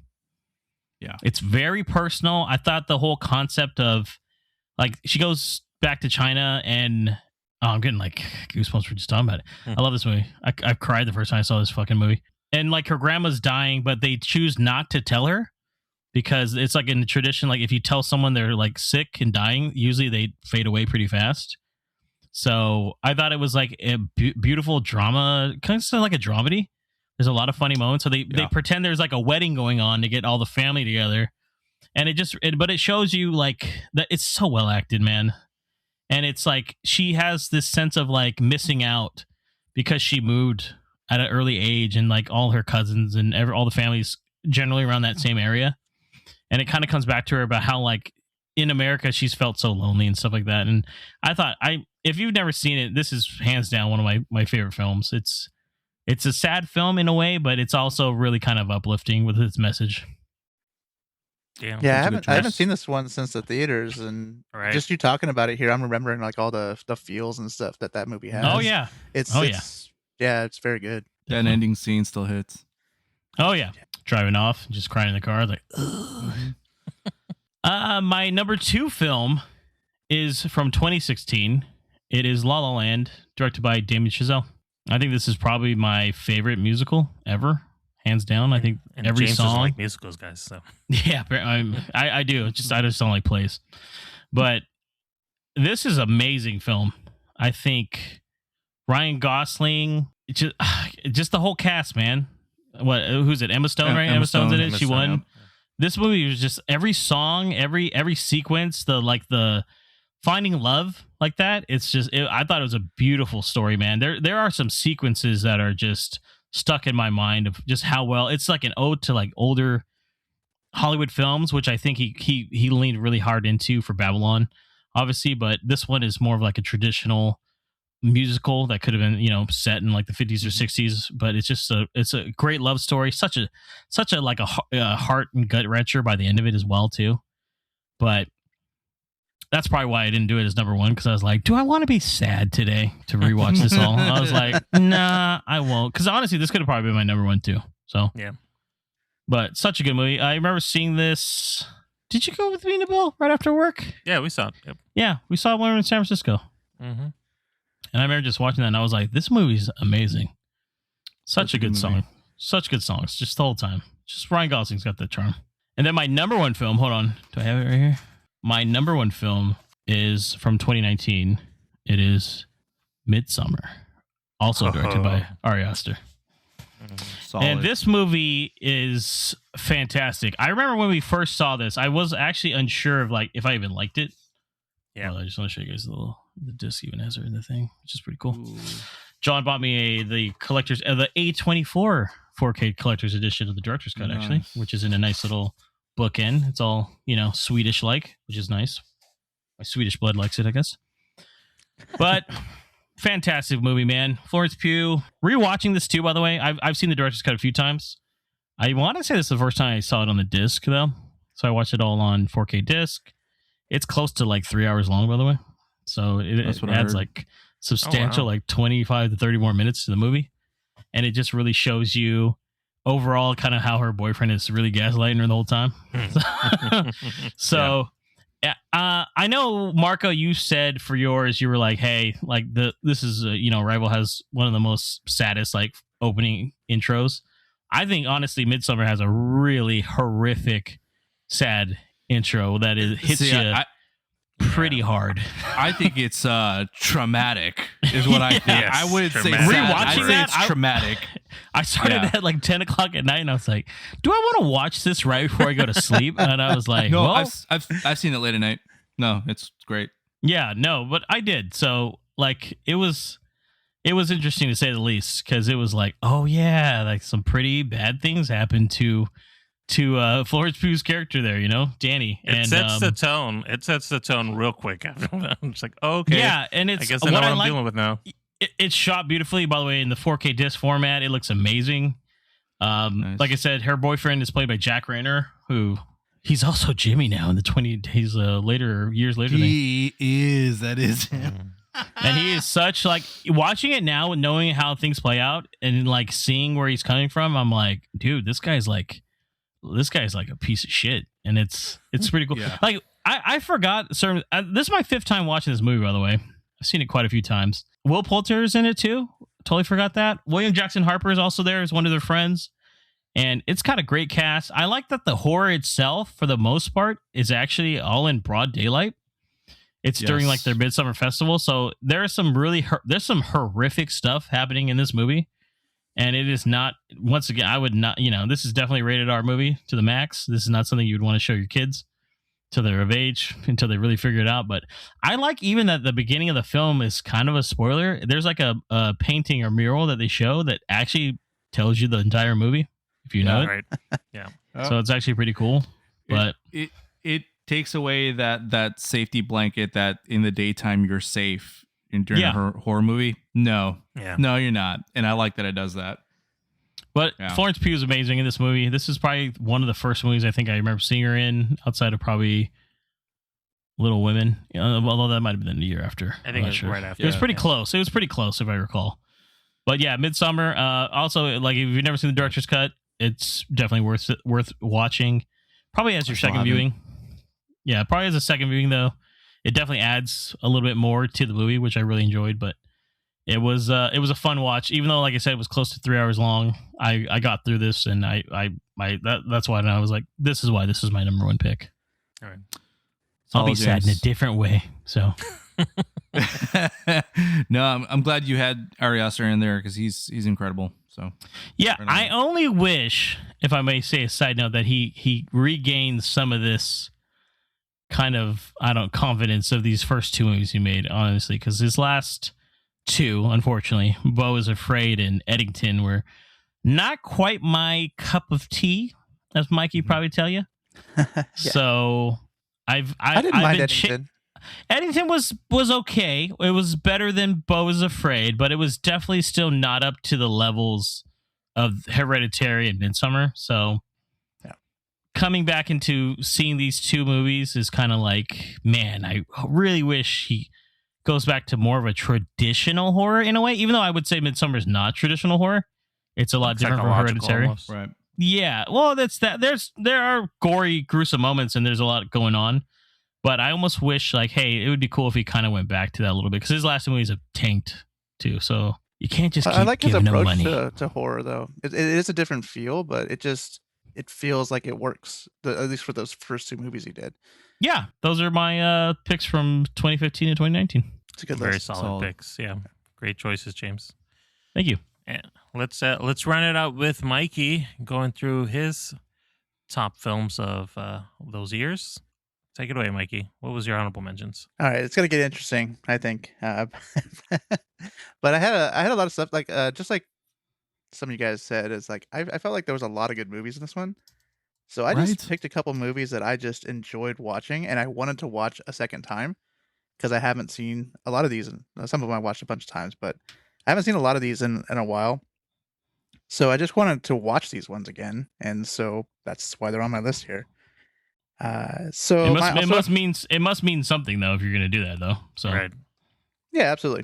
Yeah. It's very personal. I thought the whole concept of, like, she goes back to China and I'm getting like goosebumps for just talking about it. I love this movie. I cried the first time I saw this fucking movie. And like her grandma's dying, but they choose not to tell her because it's like in the tradition, like if you tell someone they're like sick and dying, usually they fade away pretty fast. So I thought it was like a beautiful drama, kind of like a dramedy. There's a lot of funny moments. So they pretend there's like a wedding going on to get all the family together. And but it shows you like that it's so well acted, man. And it's like she has this sense of like missing out because she moved at an early age, and like all her cousins and all the families generally around that same area. And it kind of comes back to her about how like in America she's felt so lonely and stuff like that. And I thought, if you've never seen it, this is hands down one of my favorite films. It's a sad film in a way, but it's also really kind of uplifting with its message. Yeah, I haven't seen this one since the theaters, and just you talking about it here, I'm remembering like all the feels and stuff that movie has. Oh yeah, it's very good. That ending scene still hits. Oh yeah, driving off, just crying in the car, like. My number 2 film is from 2016. It is La La Land, directed by Damien Chazelle. I think this is probably my favorite musical ever. Hands down, I think and every James song. doesn't like musicals, guys. So Yeah, I do. I just don't like plays. But this is an amazing film. I think Ryan Gosling, just the whole cast, man. Who's it? Emma Stone, right? Emma Stone's in it. She won. Yeah. This movie was just every song, every sequence, the finding love like that. It's just I thought it was a beautiful story, man. There are some sequences that are just stuck in my mind of just how well it's like an ode to like older Hollywood films, which I think he leaned really hard into for Babylon, obviously, but this one is more of like a traditional musical that could have been set in like the 50s or 60s, but it's a great love story, such a like a heart and gut wrencher by the end of it as well too. But that's probably why I didn't do it as number 1, because I was like, do I want to be sad today to rewatch this all? I was like, nah, I won't, because honestly this could have probably been my number 1 too. So yeah, but such a good movie. I remember seeing this. Did you go with me, Nabil, right after work? yeah, we saw it. Yep. Yeah, we saw it when we were in San Francisco. Mm-hmm. And I remember just watching that and I was like, this movie's amazing. Such a good song. Such good songs. Just the whole time. Just Ryan Gosling's got that charm. And then my number 1 film, hold on. Do I have it right here? My number 1 film is from 2019. It is Midsummer. Also directed by Ari Aster. Solid. And this movie is fantastic. I remember when we first saw this, I was actually unsure of like if I even liked it. Yeah. Well, I just want to show you guys the disc even has it in the thing, which is pretty cool. Ooh. John bought me the collector's the A24 4K collector's edition of the director's cut, actually, which is in a nice little bookend. It's all Swedish like, which is nice. My Swedish blood likes it, I guess. But fantastic movie, man. Florence Pugh. Rewatching this too, by the way. I've seen the director's cut a few times. I want to say this is the first time I saw it on the disc, though. So I watched it all on 4K disc. It's close to like 3 hours long, by the way. So it adds like substantial like 25 to 30 more minutes to the movie. And it just really shows you overall kind of how her boyfriend is really gaslighting her the whole time. So I know, Marco, you said for yours, you were like, hey, like this is Rival has one of the most saddest like opening intros. I think honestly Midsommar has a really horrific sad intro that hits you pretty hard. I think it's traumatic is what I think. Yes, I would say rewatching that, it's traumatic. I started at like 10 o'clock at night and I was like, do I want to watch this right before I go to sleep? And I was like, no, well, I've seen it late at night. No, it's great. Yeah, no, but I did. So like it was interesting to say the least, because it was like, oh yeah, like some pretty bad things happened to Florence Pugh's character there, Danny. It sets the tone. It sets the tone real quick after that. I'm just like, oh, okay. Yeah, and it's I guess I know what I'm dealing with now. It's shot beautifully, by the way, in the 4K disc format. It looks amazing. Nice. Like I said, her boyfriend is played by Jack Rayner, who he's also Jimmy now in the 20 days years later. That is him. And he is such like watching it now and knowing how things play out and like seeing where he's coming from. I'm like, dude, this guy's like a piece of shit, and it's pretty cool. Yeah. Like I forgot this is my 5th time watching this movie, by the way. I've seen it quite a few times. Will Poulter is in it too. Totally forgot that. William Jackson Harper is also there as one of their friends, and it's got a great cast. I like that the horror itself, for the most part, is actually all in broad daylight. It's during like their Midsummer Festival, so there's some horrific stuff happening in this movie. And it is not, once again, I would not, this is definitely a rated R movie to the max. This is not something you'd want to show your kids till they're of age, until they really figure it out. But I like even that the beginning of the film is kind of a spoiler. There's like a painting or mural that they show that actually tells you the entire movie, if you know it. Right. Yeah. So it's actually pretty cool. But it takes away that safety blanket that in the daytime you're safe during a horror movie. No, you're not. And I like that it does that. But Florence Pugh is amazing in this movie. This is probably one of the first movies I think I remember seeing her in, outside of probably Little Women. Although that might have been the year after. I think it was right after. It was pretty close. It was pretty close, if I recall. But yeah, Midsommar. Also, like if you've never seen the director's cut, it's definitely worth watching. Probably as your second viewing. Yeah, probably as a second viewing though. It definitely adds a little bit more to the movie, which I really enjoyed. But it was a fun watch, even though, like I said, it was close to 3 hours long. I got through this, and that's why I was like, this is why this is my number one pick. All right, I'll be sad in a different way. So, no, I'm glad you had Ari Aster in there because he's incredible. So, yeah, I only wish, if I may say a side note, that he regained some of this kind of confidence of these first two movies he made. Honestly, because his last two, unfortunately, Beau is Afraid and Eddington, were not quite my cup of tea, as Mikey probably tell you. So I didn't mind Eddington. Eddington was okay. It was better than Beau is Afraid, but it was definitely still not up to the levels of Hereditary and Midsommar. So coming back into seeing these two movies is kind of like, man, I really wish he goes back to more of a traditional horror in a way, even though I would say Midsommar is not traditional horror. It's a lot different from Hereditary. Almost. Right. Yeah. Well, that's that. There are gory, gruesome moments, and there's a lot going on. But I almost wish, like, hey, it would be cool if he kind of went back to that a little bit, because his last movies have tanked too. So you can't just keep I like his giving him approach money. to horror, though. It is a different feel, but it feels like it works. At least for those first two movies he did. Yeah, those are my picks from 2015 and 2019. It's a good Very list. solid picks. Yeah, great choices, James. Thank you. And let's run it out with Mikey going through his top films of those years. Take it away, Mikey. What was your honorable mentions? All right, it's gonna get interesting, I think. But I had a lot of stuff, like just like some of you guys said. Is like I felt like there was a lot of good movies in this one, so I just picked a couple movies that I just enjoyed watching, and I wanted to watch a second time because I haven't seen a lot of these. And some of them I watched a bunch of times, but I haven't seen a lot of these in a while. So I just wanted to watch these ones again, and so that's why they're on my list here. So it must mean something though if you're gonna do that though. So right. Yeah, absolutely,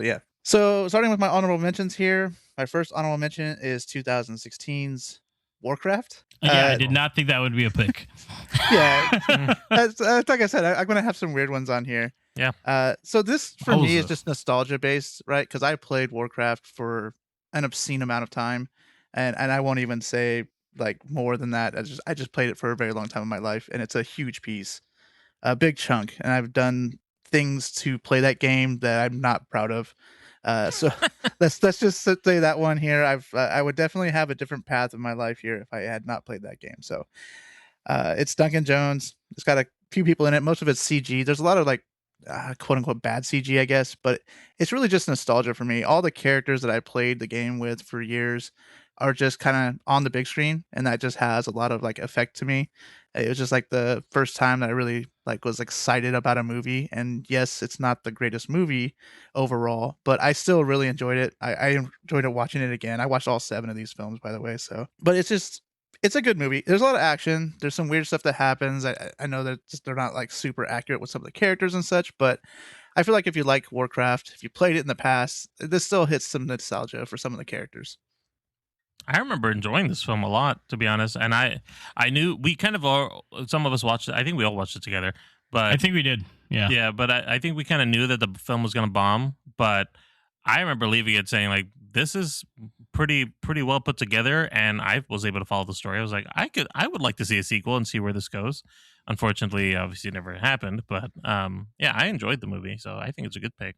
yeah. So starting with my honorable mentions here, my first honorable mention is 2016's Warcraft. Yeah, I did not think that would be a pick. Yeah, like I said, I'm gonna have some weird ones on here. Yeah. So this for me is just nostalgia based, right? Because I played Warcraft for an obscene amount of time, and I won't even say like more than that. I just played it for a very long time in my life, and it's a huge piece, a big chunk, and I've done things to play that game that I'm not proud of. So let's just say that one here. I would definitely have a different path in my life here if I had not played that game. So it's Duncan Jones. It's got a few people in it. Most of it's CG. There's a lot of like quote unquote bad CG, I guess, but it's really just nostalgia for me. All the characters that I played the game with for years are just kind of on the big screen, and that just has a lot of like effect to me. It was just like the first time that I really like was excited about a movie. And yes, it's not the greatest movie overall, but I still really enjoyed it. I enjoyed it watching it again. I watched all 7 of these films, by the way. So, but it's a good movie. There's a lot of action. There's some weird stuff that happens. I know that they're not like super accurate with some of the characters and such, but I feel like if you like Warcraft, if you played it in the past, this still hits some nostalgia for some of the characters. I remember enjoying this film a lot, to be honest. And I knew we kind of all, some of us watched it. I think we all watched it together. But I think we did. Yeah. Yeah, but I think we kind of knew that the film was going to bomb. But I remember leaving it saying, like, this is pretty well put together. And I was able to follow the story. I was like, I would like to see a sequel and see where this goes. Unfortunately, obviously, it never happened. But yeah, I enjoyed the movie. So I think it's a good pick.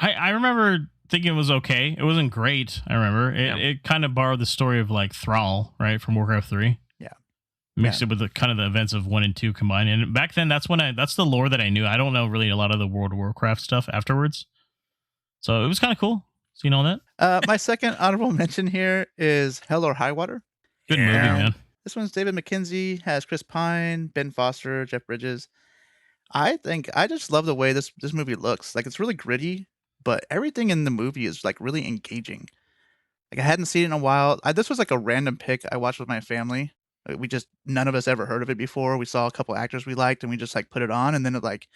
I remember thinking it was okay. It wasn't great. I remember it kind of borrowed the story of like Thrall, right, from Warcraft 3. Yeah, mixed it with the kind of the events of 1 and 2 combined. And back then, that's the lore that I knew. I don't know really a lot of the World of Warcraft stuff afterwards. So it was kind of cool seeing all that. My second honorable mention here is Hell or High Water. Good movie, man. This one's David McKenzie, has Chris Pine, Ben Foster, Jeff Bridges. I think I just love the way this movie looks. Like it's really gritty, but everything in the movie is like really engaging. Like I hadn't seen it in a while. This was like a random pick I watched with my family. We just none of us ever heard of it before. We saw a couple actors we liked, and we just like put it on, and then it like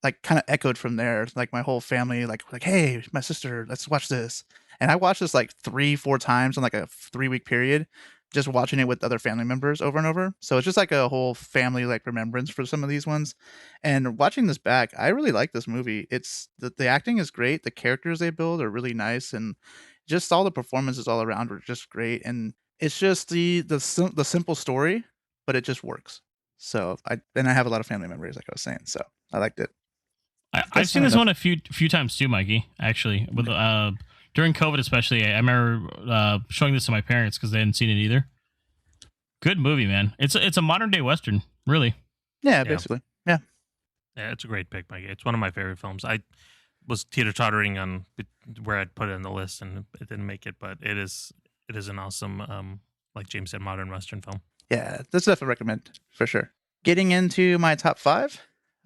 kind of echoed from there. Like my whole family, like, hey, my sister, let's watch this. And I watched this like 3-4 times in like a 3-week period, just watching it with other family members over and over. So it's just like a whole family like remembrance for some of these ones. And watching this back, I really like this movie. It's the acting is great. The characters they build are really nice, and just all the performances all around were just great. And it's just the simple story, but it just works. So I have a lot of family memories, like I was saying. So I liked it. I've seen this one a few times too, Mikey. Actually, with during COVID, especially, I remember showing this to my parents because they hadn't seen it either. Good movie, man. It's a modern day western, really. Yeah, basically. Yeah. Yeah, it's a great pick, Mikey. It's one of my favorite films. I was teeter-tottering on where I'd put it in the list, and it didn't make it, but it is an awesome, like James said, modern western film. Yeah, that's definitely recommend for sure. Getting into my top 5,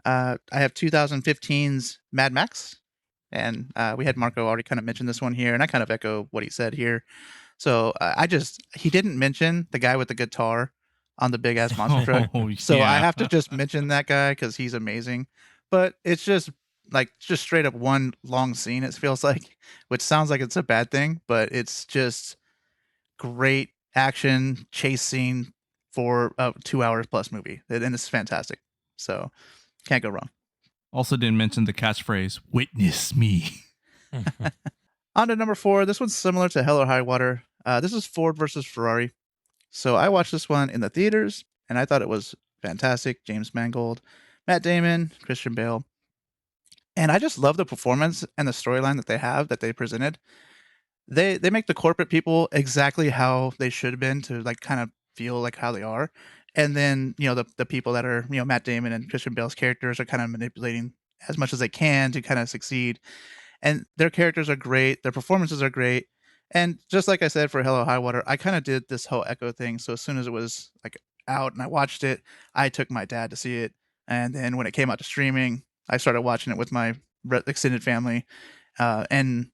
I have 2015's Mad Max, and we had Marco already kind of mentioned this one here, and I kind of echo what he said here. So he didn't mention the guy with the guitar on the big ass monster truck. So I have to just mention that guy because he's amazing. But it's just straight up one long scene, it feels like, which sounds like it's a bad thing, but it's just great action chase scene for a 2 hours plus movie. And it's fantastic. So can't go wrong. Also didn't mention the catchphrase, "Witness me." On to number 4. This one's similar to Hell or High Water. This is Ford versus Ferrari. So I watched this one in the theaters, and I thought it was fantastic. James Mangold, Matt Damon, Christian Bale. And I just love the performance and the storyline that they presented. They make the corporate people exactly how they should have been to like kind of feel like how they are. And then, the people that are, Matt Damon and Christian Bale's characters are kind of manipulating as much as they can to kind of succeed. And their characters are great. Their performances are great. And just like I said for Hello High Water, I kind of did this whole Echo thing. So as soon as it was like out and I watched it, I took my dad to see it. And then when it came out to streaming, I started watching it with my extended family. And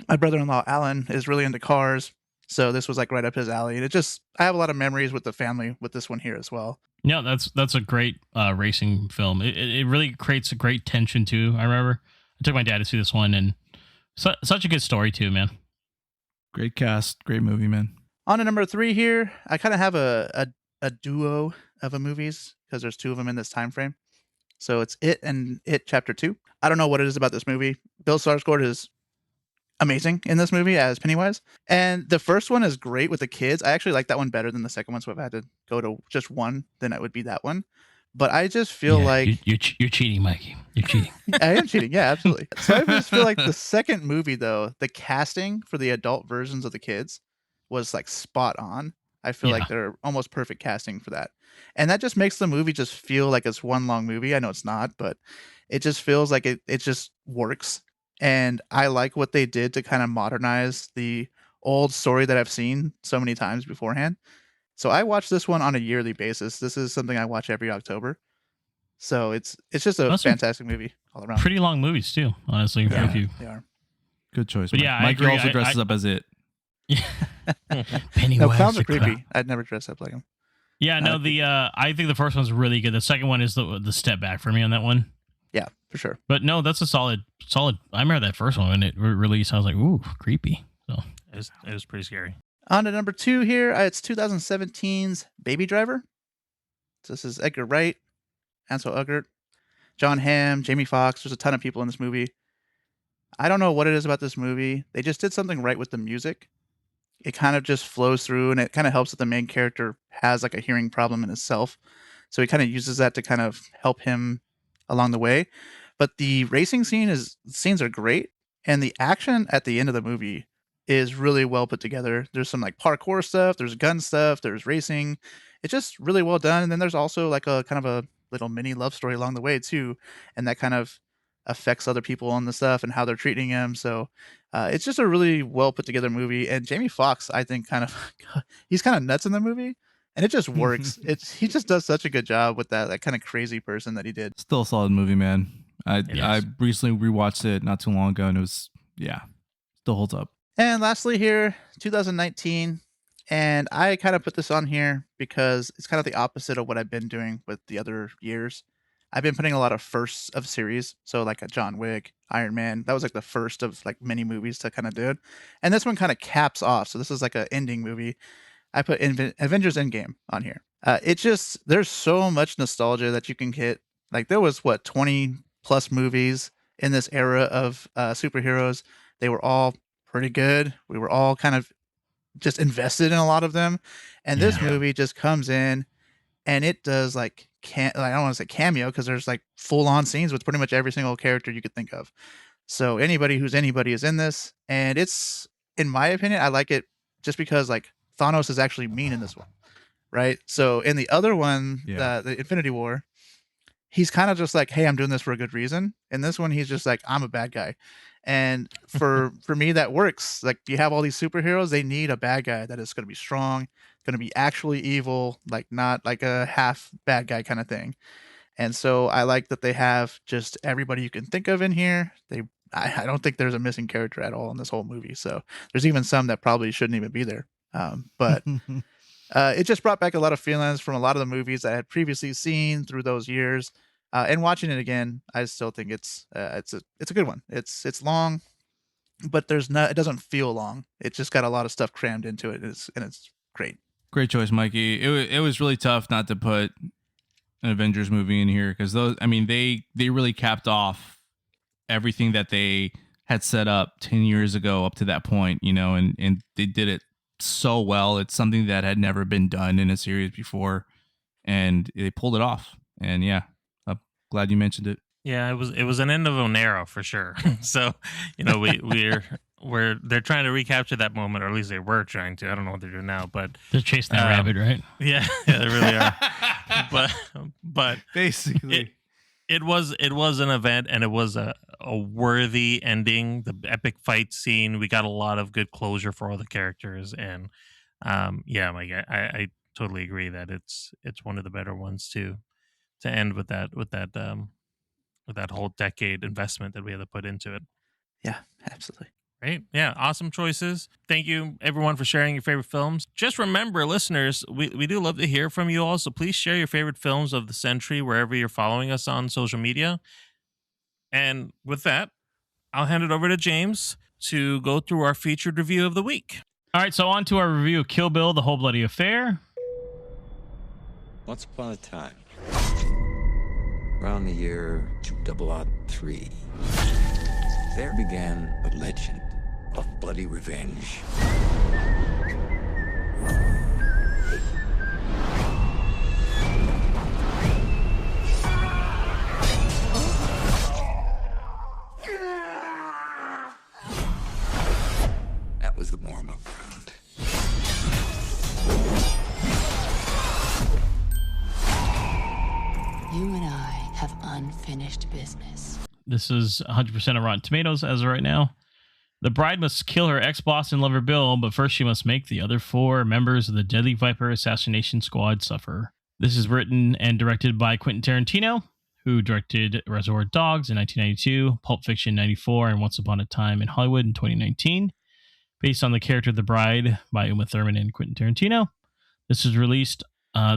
my brother-in-law, Alan, is really into cars. So this was like right up his alley. And I have a lot of memories with the family with this one here as well. Yeah, that's a great racing film. It really creates a great tension too. I remember I took my dad to see this one, and such a good story too, man. Great cast, great movie, man. On to number 3 here, I kind of have a duo of movies because there's 2 of them in this time frame. So it's It and It Chapter 2. I don't know what it is about this movie. Bill Skarsgård is amazing in this movie as Pennywise. And the first one is great with the kids. I actually like that one better than the second one. So if I had to go to just one, then it would be that one. But I just feel like you're cheating, Mikey. You're cheating. I am cheating. Yeah, absolutely. So I just feel like the second movie, though, the casting for the adult versions of the kids was like spot on. I feel like they're almost perfect casting for that. And that just makes the movie just feel like it's one long movie. I know it's not, but it just feels like it just works. And I like what they did to kind of modernize the old story that I've seen so many times beforehand. So I watch this one on a yearly basis. This is something I watch every October. So it's just a fantastic movie all around. Pretty long movies too, honestly. Yeah, for you. They are. Good choice. But Mike. yeah, I Mikey agree. also dresses up as It. Pennywise. No, clowns are the creepy. clown. I'd never dress up like him. Yeah, no. I think the first one's really good. The second one is the step back for me on that one. Yeah, for sure. But no, that's a solid. I remember that first one when it released. I was like, ooh, creepy. So It was pretty scary. On to number 2 here. It's 2017's Baby Driver. So this is Edgar Wright, Ansel Elgort, John Hamm, Jamie Foxx. There's a ton of people in this movie. I don't know what it is about this movie. They just did something right with the music. It kind of just flows through, and it kind of helps that the main character has like a hearing problem in himself. So he kind of uses that to kind of help him along the way. But the racing scenes are great, and the action at the end of the movie is really well put together. There's some like parkour stuff, there's gun stuff, there's racing. It's just really well done. And then there's also like a kind of a little mini love story along the way too. And that kind of affects other people on the stuff and how they're treating him. So it's just a really well put together movie. And Jamie Foxx, I think, kind of he's kind of nuts in the movie, and it just works. He just does such a good job with that kind of crazy person that he did. Still a solid movie, man. I recently rewatched it not too long ago, and it was still holds up. And lastly here, 2019. And I kind of put this on here because it's kind of the opposite of what I've been doing with the other years. I've been putting a lot of firsts of series. So like a John Wick, Iron Man, that was like the first of like many movies to kind of do it. And this one kind of caps off. So this is like an ending movie. I put Avengers Endgame on here. There's so much nostalgia that you can get. Like there was 20 plus movies in this era of superheroes. They were all pretty good. We were all kind of just invested in a lot of them, and this movie just comes in and it does I don't want to say cameo because there's like full on scenes with pretty much every single character you could think of. So anybody who's anybody is in this, and it's, in my opinion, I like it just because like Thanos is actually mean in this one, right? So in the other one, the Infinity War, he's kind of just like, hey, I'm doing this for a good reason. In this one, he's just like, I'm a bad guy. And for me, that works. Like, you have all these superheroes, they need a bad guy that is going to be strong, going to be actually evil, like not like a half bad guy kind of thing. And so I like that they have just everybody you can think of in here. I don't think there's a missing character at all in this whole movie. So there's even some that probably shouldn't even be there. But it just brought back a lot of feelings from a lot of the movies I had previously seen through those years. And watching it again, I still think it's a good one. It's long, but it doesn't feel long. It just got a lot of stuff crammed into it, and it's great. Great choice, Mikey. It was really tough not to put an Avengers movie in here because they really capped off everything that they had set up 10 years ago up to that point, and they did it so well. It's something that had never been done in a series before, and they pulled it off. And glad you mentioned it. Yeah, it was an end of an era for sure. So, they're trying to recapture that moment, or at least they were trying to. I don't know what they're doing now, but they're chasing that rabbit, right? Yeah, they really are. but basically, it was an event, and it was a worthy ending. The epic fight scene, we got a lot of good closure for all the characters, and Mike, I totally agree that it's one of the better ones to end with that whole decade investment that we had to put into it. Yeah, absolutely. Right? Yeah, awesome choices. Thank you, everyone, for sharing your favorite films. Just remember, listeners, we do love to hear from you all, so please share your favorite films of the century wherever you're following us on social media. And with that, I'll hand it over to James to go through our featured review of the week. All right, so on to our review of Kill Bill, The Whole Bloody Affair. Once upon a time, around the year 2003, there began a legend of bloody revenge. That was the warm-up round. You and I have unfinished business. This is 100% of Rotten Tomatoes as of right now. The bride must kill her ex-boss and lover Bill, but first she must make the other 4 members of the Deadly Viper assassination squad suffer. This is written and directed by Quentin Tarantino, who directed Reservoir Dogs in 1992, Pulp Fiction 94, and Once Upon a Time in Hollywood in 2019. Based on the character of the bride by Uma Thurman and Quentin Tarantino. This is released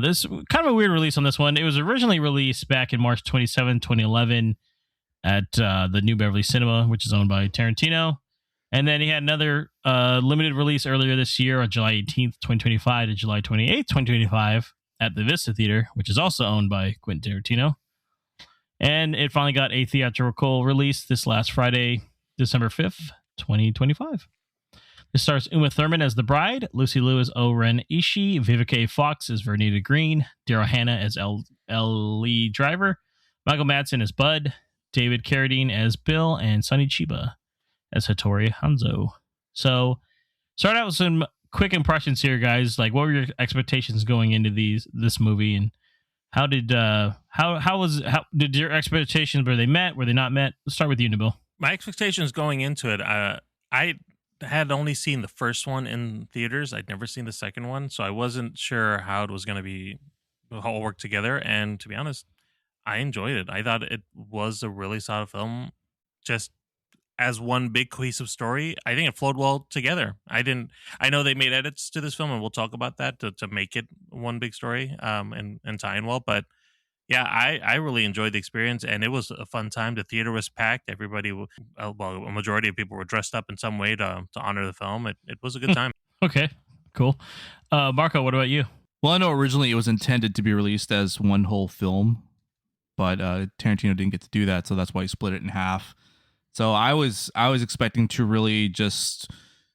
this kind of a weird release on this one. It was originally released back in March 27, 2011 at the New Beverly Cinema, which is owned by Tarantino. And then he had another limited release earlier this year on July 18th, 2025 to July 28th, 2025 at the Vista Theater, which is also owned by Quentin Tarantino. And it finally got a theatrical release this last Friday, December 5th, 2025. This stars Uma Thurman as the bride, Lucy Liu as O-Ren Ishii, Vivica A. Fox as Vernita Green, Daryl Hannah as Lee Driver, Michael Madsen as Bud, David Carradine as Bill, and Sonny Chiba as Hattori Hanzo. So, start out with some quick impressions here, guys. Like, what were your expectations going into this movie, and how did How did your expectations, were they met? Were they not met? Let's start with you, Nabil. My expectations going into it, I had only seen the first one in theaters. I'd never seen the second one, so I wasn't sure how it was going to be, how it worked together. And to be honest, I enjoyed it. I thought it was a really solid film, just as one big cohesive story. I think it flowed well together. I know they made edits to this film, and we'll talk about that to make it one big story, and tie in well. But yeah, I really enjoyed the experience, and it was a fun time. The theater was packed. Everybody, a majority of people were dressed up in some way to honor the film. It was a good time. Okay, cool. Marco, what about you? Well, I know originally it was intended to be released as one whole film, but Tarantino didn't get to do that, so that's why he split it in half. So I was expecting to really just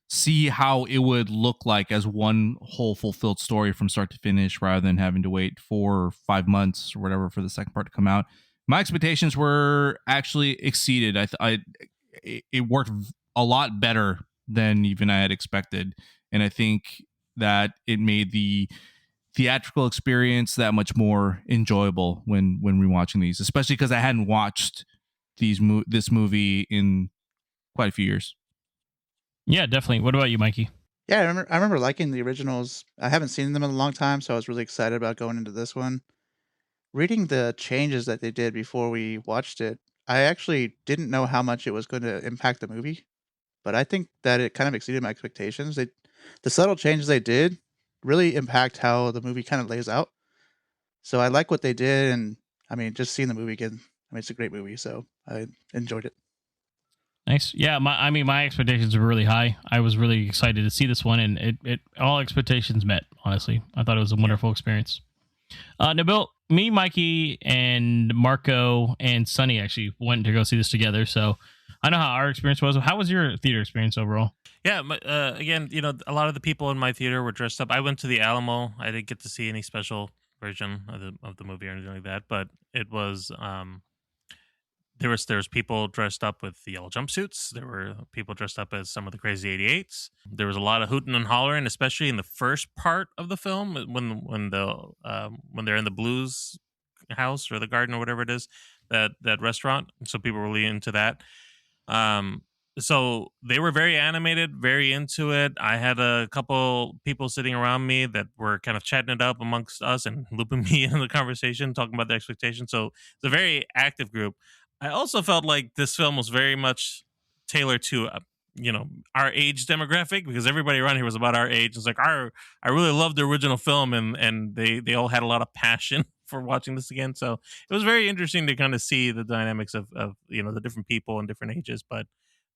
see how it would look like as one whole fulfilled story from start to finish, rather than having to wait 4 or 5 months or whatever for the second part to come out. My expectations were actually exceeded. It worked a lot better than even I had expected, and I think that it made the theatrical experience that much more enjoyable when rewatching these, especially because I hadn't watched this movie in quite a few years. Yeah, definitely. What about you, Mikey? Yeah, I remember liking the originals. I haven't seen them in a long time, so I was really excited about going into this one. Reading the changes that they did before we watched it, I actually didn't know how much it was going to impact the movie, but I think that it kind of exceeded my expectations. The subtle changes they did really impact how the movie kind of lays out. So I like what they did, and I mean, just seeing the movie again, I mean, it's a great movie, so I enjoyed it. Nice. Yeah, my expectations were really high. I was really excited to see this one, and it all expectations met, honestly. I thought it was a wonderful experience. Nabil, me, Mikey, and Marco, and Sonny actually went to go see this together, so I know how our experience was. How was your theater experience overall? Yeah, again, a lot of the people in my theater were dressed up. I went to the Alamo. I didn't get to see any special version of the movie or anything like that, but it was there was people dressed up with the yellow jumpsuits. There were people dressed up as some of the crazy 88s. There was a lot of hooting and hollering, especially in the first part of the film when they're in the blues house or the garden or whatever it is, that restaurant. So people were really into that. So they were very animated, very into it. I had a couple people sitting around me that were kind of chatting it up amongst us and looping me in the conversation, talking about their expectations. So it's a very active group. I also felt like this film was very much tailored to, our age demographic, because everybody around here was about our age. It's like, I really loved the original film, and they all had a lot of passion for watching this again. So it was very interesting to kind of see the dynamics of the different people and different ages. But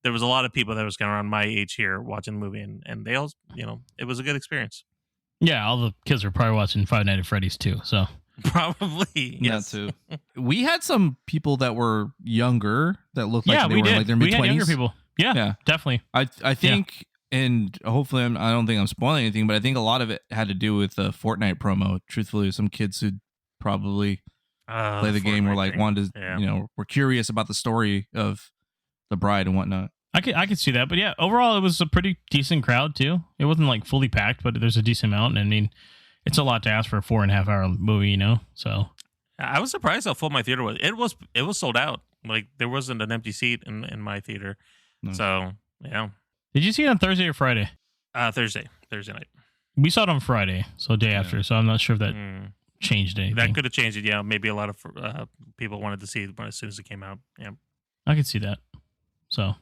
there was a lot of people that was kind of around my age here watching the movie, and they all, it was a good experience. Yeah, all the kids were probably watching Five Nights at Freddy's too, so. Probably, yes. That too. We had some people that were younger that looked like they were did. like their mid-20s. We had younger people. Yeah, definitely. I think, and hopefully I don't think I'm spoiling anything, but I think a lot of it had to do with the Fortnite promo. Truthfully, some kids who probably play the game were like wanted to, were curious about the story of the bride and whatnot. I could see that, but yeah, overall it was a pretty decent crowd too. It wasn't like fully packed, but there's a decent amount. I mean, it's a lot to ask for a 4.5 hour movie, So I was surprised how full my theater was. It was sold out. Like there wasn't an empty seat in my theater. No. So yeah. Did you see it on Thursday or Friday? Thursday night. We saw it on Friday, so day after. So I'm not sure if that changed anything. That could have changed it. Yeah, maybe a lot of people wanted to see it as soon as it came out. Yeah, I could see that. So,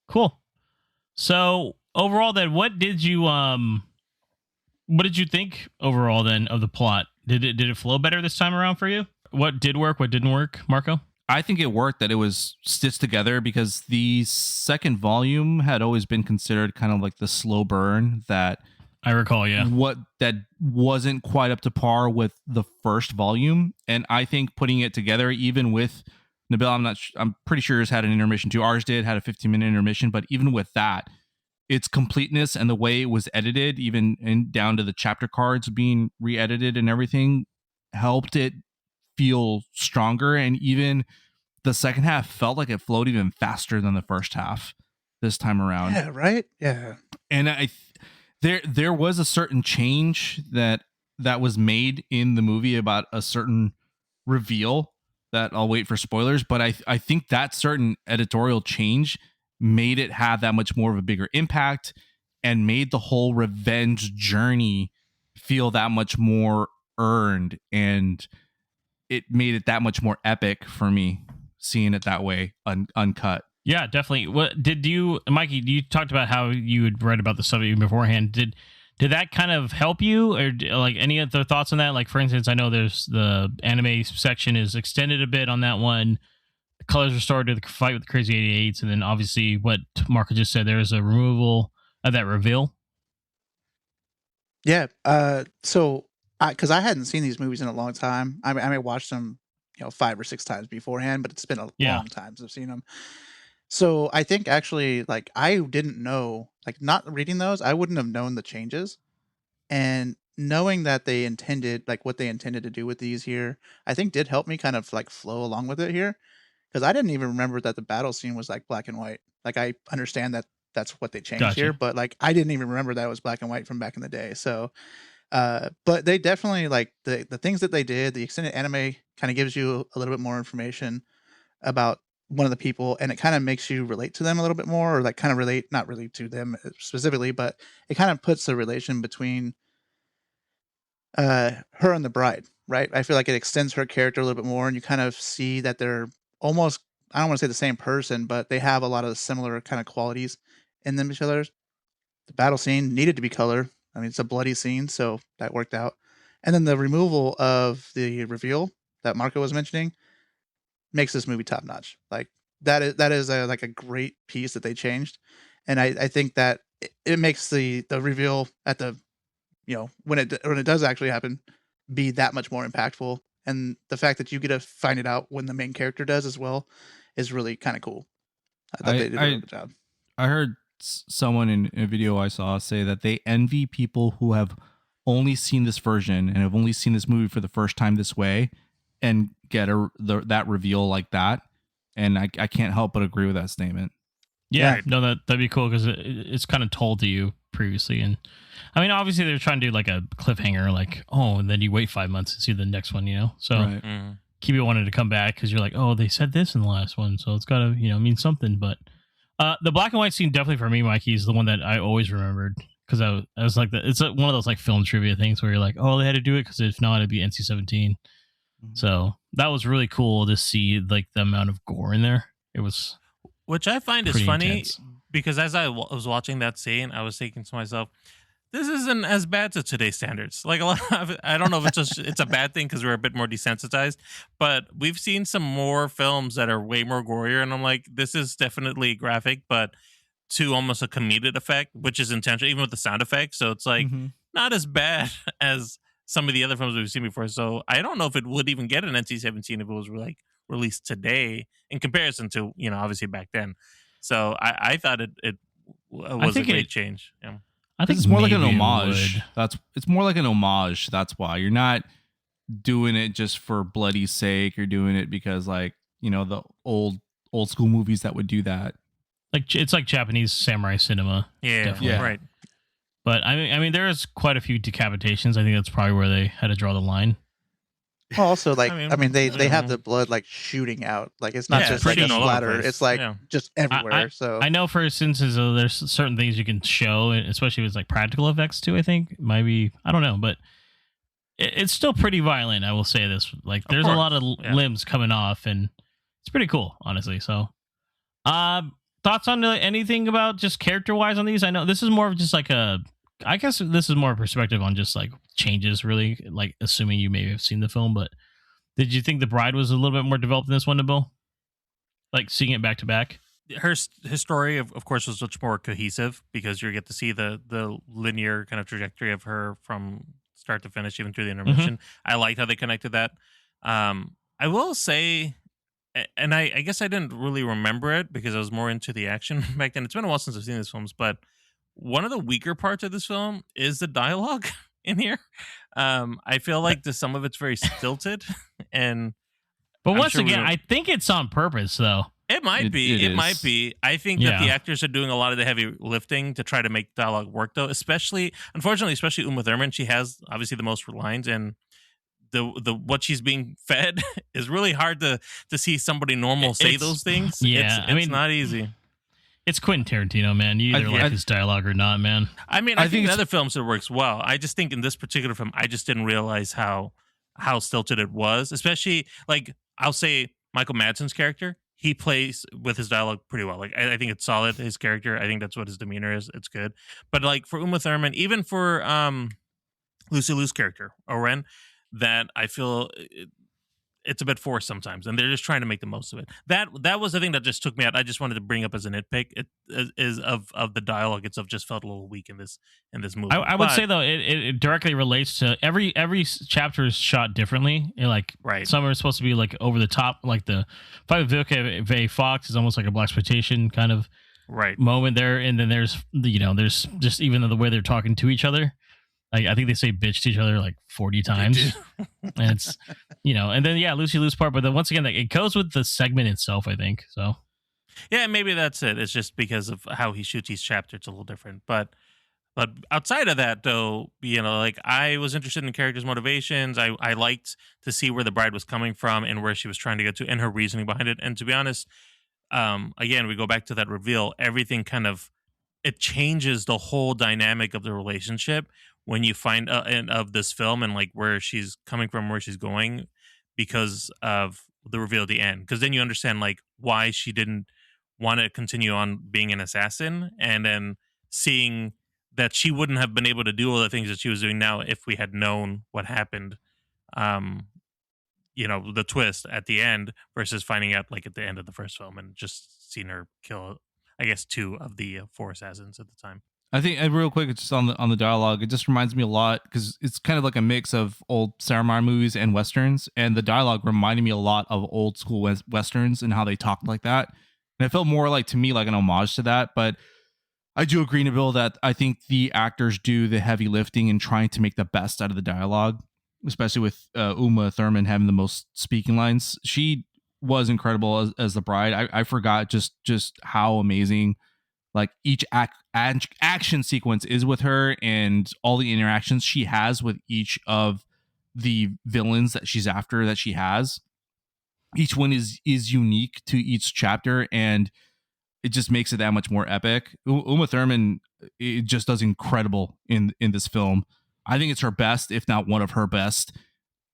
cool. So overall, then, what did you think overall then of the plot? Did it flow better this time around for you? What did work? What didn't work, Marco? I think it worked that it was stitched together, because the second volume had always been considered kind of like the slow burn that I recall. Yeah, that wasn't quite up to par with the first volume, and I think putting it together, even with Nabil, I'm pretty sure yours had an intermission too. Ours had a 15-minute intermission, but even with that, its completeness and the way it was edited, even down to the chapter cards being re-edited and everything, helped it feel stronger. And even the second half felt like it flowed even faster than the first half this time around. Yeah, right? Yeah. And there was a certain change that that was made in the movie about a certain reveal that I'll wait for spoilers, but I think that certain editorial change made it have that much more of a bigger impact and made the whole revenge journey feel that much more earned, and it made it that much more epic for me seeing it that way, uncut. Yeah, definitely. What did you, Mikey? You talked about how you had read about the stuff even beforehand. Did that kind of help you, or like any other thoughts on that? Like, for instance, I know there's the anime section is extended a bit on that one. The colors restored to the fight with the Crazy 88s, and then obviously what Marco just said, there's a removal of that reveal. Yeah. So because I hadn't seen these movies in a long time. I may watched them, 5 or 6 times beforehand, but it's been a long time since I've seen them. So I think actually, like, I didn't know, like, not reading those, I wouldn't have known the changes, and knowing that they intended, like, what they intended to do with these here, I think did help me kind of like flow along with it here, because I didn't even remember that the battle scene was like black and white. Like, I understand that that's what they changed here, but like I didn't even remember that it was black and white from back in the day. So, but they definitely, like, the things that they did. The extended anime kind of gives you a little bit more information about one of the people, and it kind of makes you relate to them a little bit more, or like kind of relate, not really to them specifically, but it kind of puts the relation between her and the bride, right? I feel like it extends her character a little bit more, and you kind of see that they're almost, I don't want to say the same person, but they have a lot of similar kind of qualities in them each other. The battle scene needed to be color. I mean, it's a bloody scene, so that worked out. And then the removal of the reveal that Marco was mentioning makes this movie top notch. Like, that is like a great piece that they changed, and I think that it makes the reveal at the, when it does actually happen, be that much more impactful. And the fact that you get to find it out when the main character does as well is really kind of cool. I thought they did a really good job. I heard someone in a video I saw say that they envy people who have only seen this version and have only seen this movie for the first time this way and get that reveal like that. And I can't help but agree with that statement. Yeah, no, that'd be cool, because it's kind of told to you previously. And I mean, obviously they're trying to do like a cliffhanger, like, oh, and then you wait 5 months to see the next one, So right. Keep you wanting to come back, because you're like, oh, they said this in the last one, so it's got to, mean something. But the black and white scene, definitely for me, Mikey, is the one that I always remembered, because I was like, it's one of those like film trivia things where you're like, oh, they had to do it because if not, it'd be NC-17. Mm-hmm. So that was really cool to see, like, the amount of gore in there. It was, which I find is funny intense. Because as I was watching that scene, I was thinking to myself, this isn't as bad to today's standards. Like, a lot of it, I don't know if it's a bad thing because we're a bit more desensitized, but we've seen some more films that are way more gorier, and I'm like, this is definitely graphic, but to almost a comedic effect, which is intentional, even with the sound effects. So it's like not as bad as some of the other films we've seen before. So I don't know if it would even get an NC-17 if it was like released today in comparison to, obviously back then. So I thought it was a great change. Yeah. I think it's more like an homage. It's more like an homage. That's why you're not doing it just for bloody sake. You're doing it because, like, the old school movies that would do that. Like, it's like Japanese samurai cinema. Yeah, definitely. Right. But I mean, there is quite a few decapitations. I think that's probably where they had to draw the line. Well, also, like, I mean, they have the blood like shooting out. Like, it's not just like a splatter. It's like just everywhere. So I know, for instances, there's certain things you can show, especially with like practical effects too. I think maybe, I don't know, but it's still pretty violent. I will say this. Like, there's a lot of limbs coming off, and it's pretty cool, honestly. So, thoughts on anything about just character wise on these? I know this is more of just like I guess this is more perspective on just like changes, really, like assuming you may have seen the film. But did you think the bride was a little bit more developed in this one, Nabil? Like, seeing it back to back? His story, of course, was much more cohesive because you get to see the linear kind of trajectory of her from start to finish, even through the intermission. I liked how they connected that. I will say, and I guess I didn't really remember it because I was more into the action back then. It's been a while since I've seen these films, but one of the weaker parts of this film is the dialogue in here. I feel like some of it's very stilted, but once again, I think it's on purpose, though. It might be. It might be. I think that the actors are doing a lot of the heavy lifting to try to make dialogue work, though. Unfortunately, especially Uma Thurman, she has obviously the most lines, and the what she's being fed is really hard to see somebody normal say those things. Yeah, it's not easy. It's Quentin Tarantino, man. You either like his dialogue or not, man. I mean, I think in other films it works well. I just think in this particular film, I just didn't realize how stilted it was. Especially, like, I'll say Michael Madsen's character, he plays with his dialogue pretty well. Like, I think it's solid, his character. I think that's what his demeanor is. It's good. But like for Uma Thurman, even for Lucy Liu's character, Oren, that I feel it's a bit forced sometimes, and they're just trying to make the most of it. That was the thing that just took me out. I just wanted to bring up as a nitpick. It is of the dialogue itself just felt a little weak in this movie. I would say though it directly relates to every chapter is shot differently. Like some are supposed to be like over the top, like the fight with Vivica Fox is almost like a blaxploitation kind of moment there, and then there's just even the way they're talking to each other. Like, I think they say bitch to each other like 40 times. And it's, and then, Lucy Liu's part. But then once again, like, it goes with the segment itself, I think. So, yeah, maybe that's it. It's just because of how he shoots each chapter, it's a little different. But outside of that, though, like, I was interested in the character's motivations. I liked to see where the bride was coming from and where she was trying to get to and her reasoning behind it. And to be honest, again, we go back to that reveal. Everything kind of, it changes the whole dynamic of the relationship when you find of this film and like where she's coming from, where she's going, because of the reveal at the end. Because then you understand like why she didn't want to continue on being an assassin, and then seeing that she wouldn't have been able to do all the things that she was doing now if we had known what happened. The twist at the end versus finding out like at the end of the first film and just seeing her kill, I guess, 2 of the 4 assassins at the time. I think real quick, it's just on the dialogue. It just reminds me a lot because it's kind of like a mix of old samurai movies and westerns, and the dialogue reminded me a lot of old school westerns and how they talked like that. And it felt more like to me like an homage to that. But I do agree, Nabil, that I think the actors do the heavy lifting and trying to make the best out of the dialogue, especially with Uma Thurman having the most speaking lines. She was incredible as the bride. I forgot just how amazing like each action sequence is with her, and all the interactions she has with each of the villains that she's after that she has. Each one is unique to each chapter, and it just makes it that much more epic. Uma Thurman, it just does incredible in this film. I think it's her best, if not one of her best.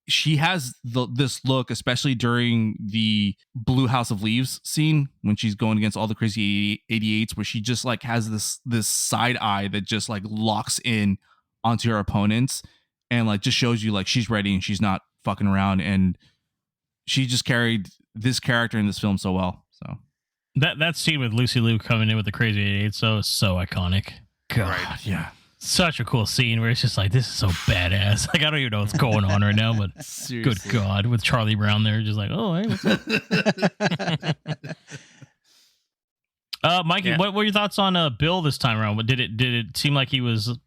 She has this look, especially during the Blue House of Leaves scene when she's going against all the crazy 88s, where she just like has this side eye that just like locks in onto her opponents and like just shows you like she's ready and she's not fucking around. And she just carried this character in this film so well. So that scene with Lucy Liu coming in with the crazy 88, so iconic. God, yeah. Such a cool scene where it's just like, this is so badass. Like, I don't even know what's going on right now, but Seriously. Good God, with Charlie Brown there, just like, oh, hey, what's up? Mikey, what were your thoughts on Bill this time around? Did it seem like he was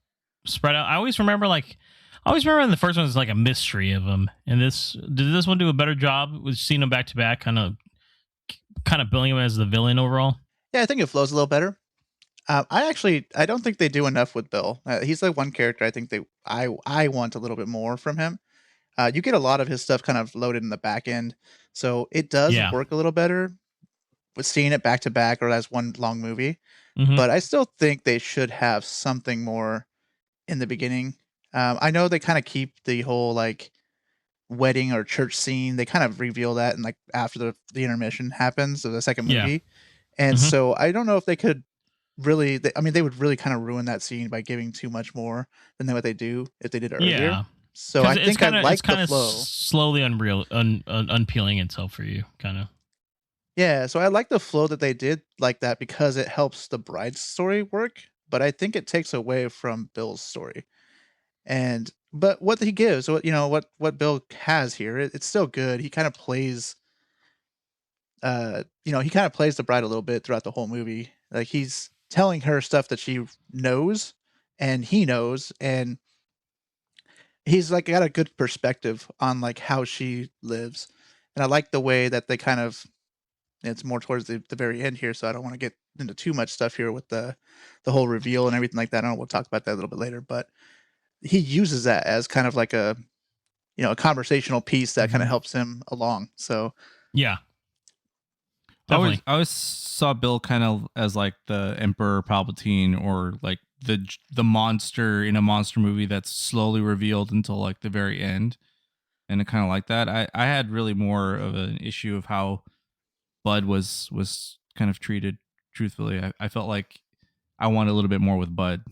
spread out? I always remember in the first one, it's like a mystery of him. And did this one do a better job with seeing him back to back, kind of billing him as the villain overall? Yeah, I think it flows a little better. I don't think they do enough with Bill. He's like one character I think I want a little bit more from him. You get a lot of his stuff kind of loaded in the back end, so it does work a little better with seeing it back to back or as one long movie. Mm-hmm. But I still think they should have something more in the beginning. I know they kind of keep the whole like wedding or church scene. They kind of reveal that and like after the intermission happens of the second movie, and so I don't know if they could. Really, they would really kind of ruin that scene by giving too much more than what they do if they did it earlier. Yeah. So I think I like the flow. Slowly unpeeling itself for you, kind of. Yeah, so I like the flow that they did like that because it helps the bride's story work, but I think it takes away from Bill's story. But what he gives, what Bill has here, it's still good. He kind of plays, the bride a little bit throughout the whole movie. Like he's telling her stuff that she knows and he knows, and he's like got a good perspective on like how she lives. And I like the way that they kind of It's more towards the very end here, so I don't want to get into too much stuff here with the whole reveal and everything like that. I know we'll talk about that a little bit later, but he uses that as kind of like a a conversational piece that kind of helps him along. So Yeah. Definitely. I always saw Bill kind of as like the Emperor Palpatine, or like the monster in a monster movie that's slowly revealed until like the very end, and it kind of like that. I had really more of an issue of how Bud was kind of treated. Truthfully, I felt like I wanted a little bit more with Bud.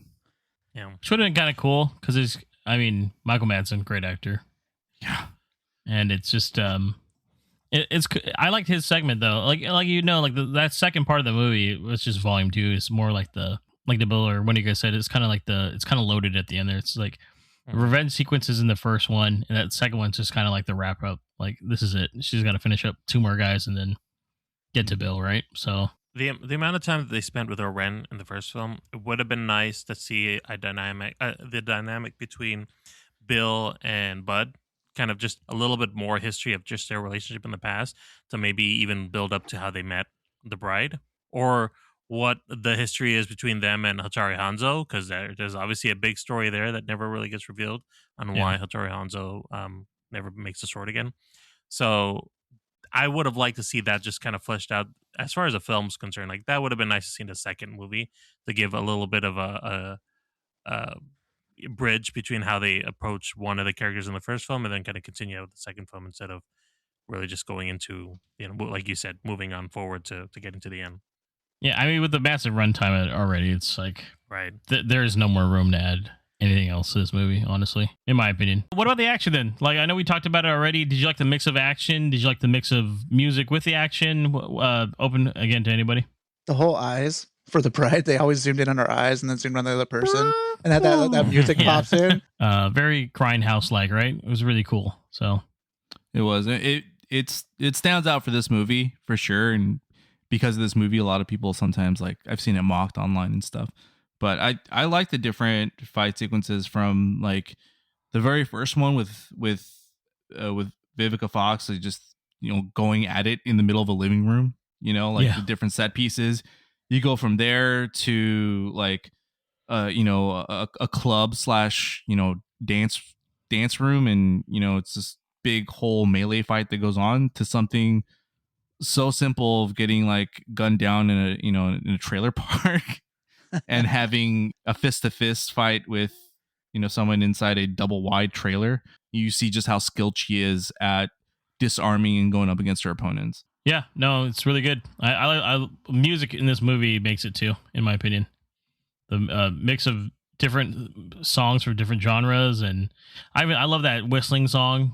Yeah. Which would have been kind of cool because Michael Madsen, great actor. Yeah. And it's just it's I liked his segment though. Like that second part of the movie was just volume 2. It's more like the Bill or when you guys said it's kind of loaded at the end there. It's like the revenge sequences in the first one, and that second one's just kind of like the wrap up. Like this is it. She's got to finish up 2 more guys and then get to Bill, right? So The amount of time that they spent with Oren in the first film, it would have been nice to see the dynamic between Bill and Bud, kind of just a little bit more history of just their relationship in the past to maybe even build up to how they met the bride, or what the history is between them and Hattori Hanzo, because there's obviously a big story there that never really gets revealed on why Hattori Hanzo never makes the sword again. So I would have liked to see that just kind of fleshed out as far as the film's concerned. Like that would have been nice to see in the second movie to give a little bit of a bridge between how they approach one of the characters in the first film and then kind of continue out with the second film instead of really just going into, like you said, moving on forward to getting to the end. yeah, I mean with the massive runtime already, it's like Right. There is no more room to add anything else to this movie, honestly, in my opinion. What about the action then? Like, I know we talked about it already. Did you like the mix of action? Did you like the mix of music with the action? Open again to anybody? the whole eyes for the bride, they always zoomed in on her eyes and then zoomed on the other person, and that music Yeah. pops in. Very Grindhouse-like, right? It was really cool. So It was. It stands out for this movie for sure, and because of this movie, a lot of people sometimes like I've seen it mocked online and stuff. But I like the different fight sequences from like the very first one with Vivica Fox, like just going at it in the middle of a living room. The different set pieces. You go from there to like a club slash dance room, and it's this big whole melee fight that goes on to something so simple of getting like gunned down in a trailer park and having a fist to fist fight with someone inside a double wide trailer. You see just how skilled she is at disarming and going up against her opponents. yeah, no, it's really good. I music in this movie makes it too, in my opinion. The mix of different songs for different genres, and I love that whistling song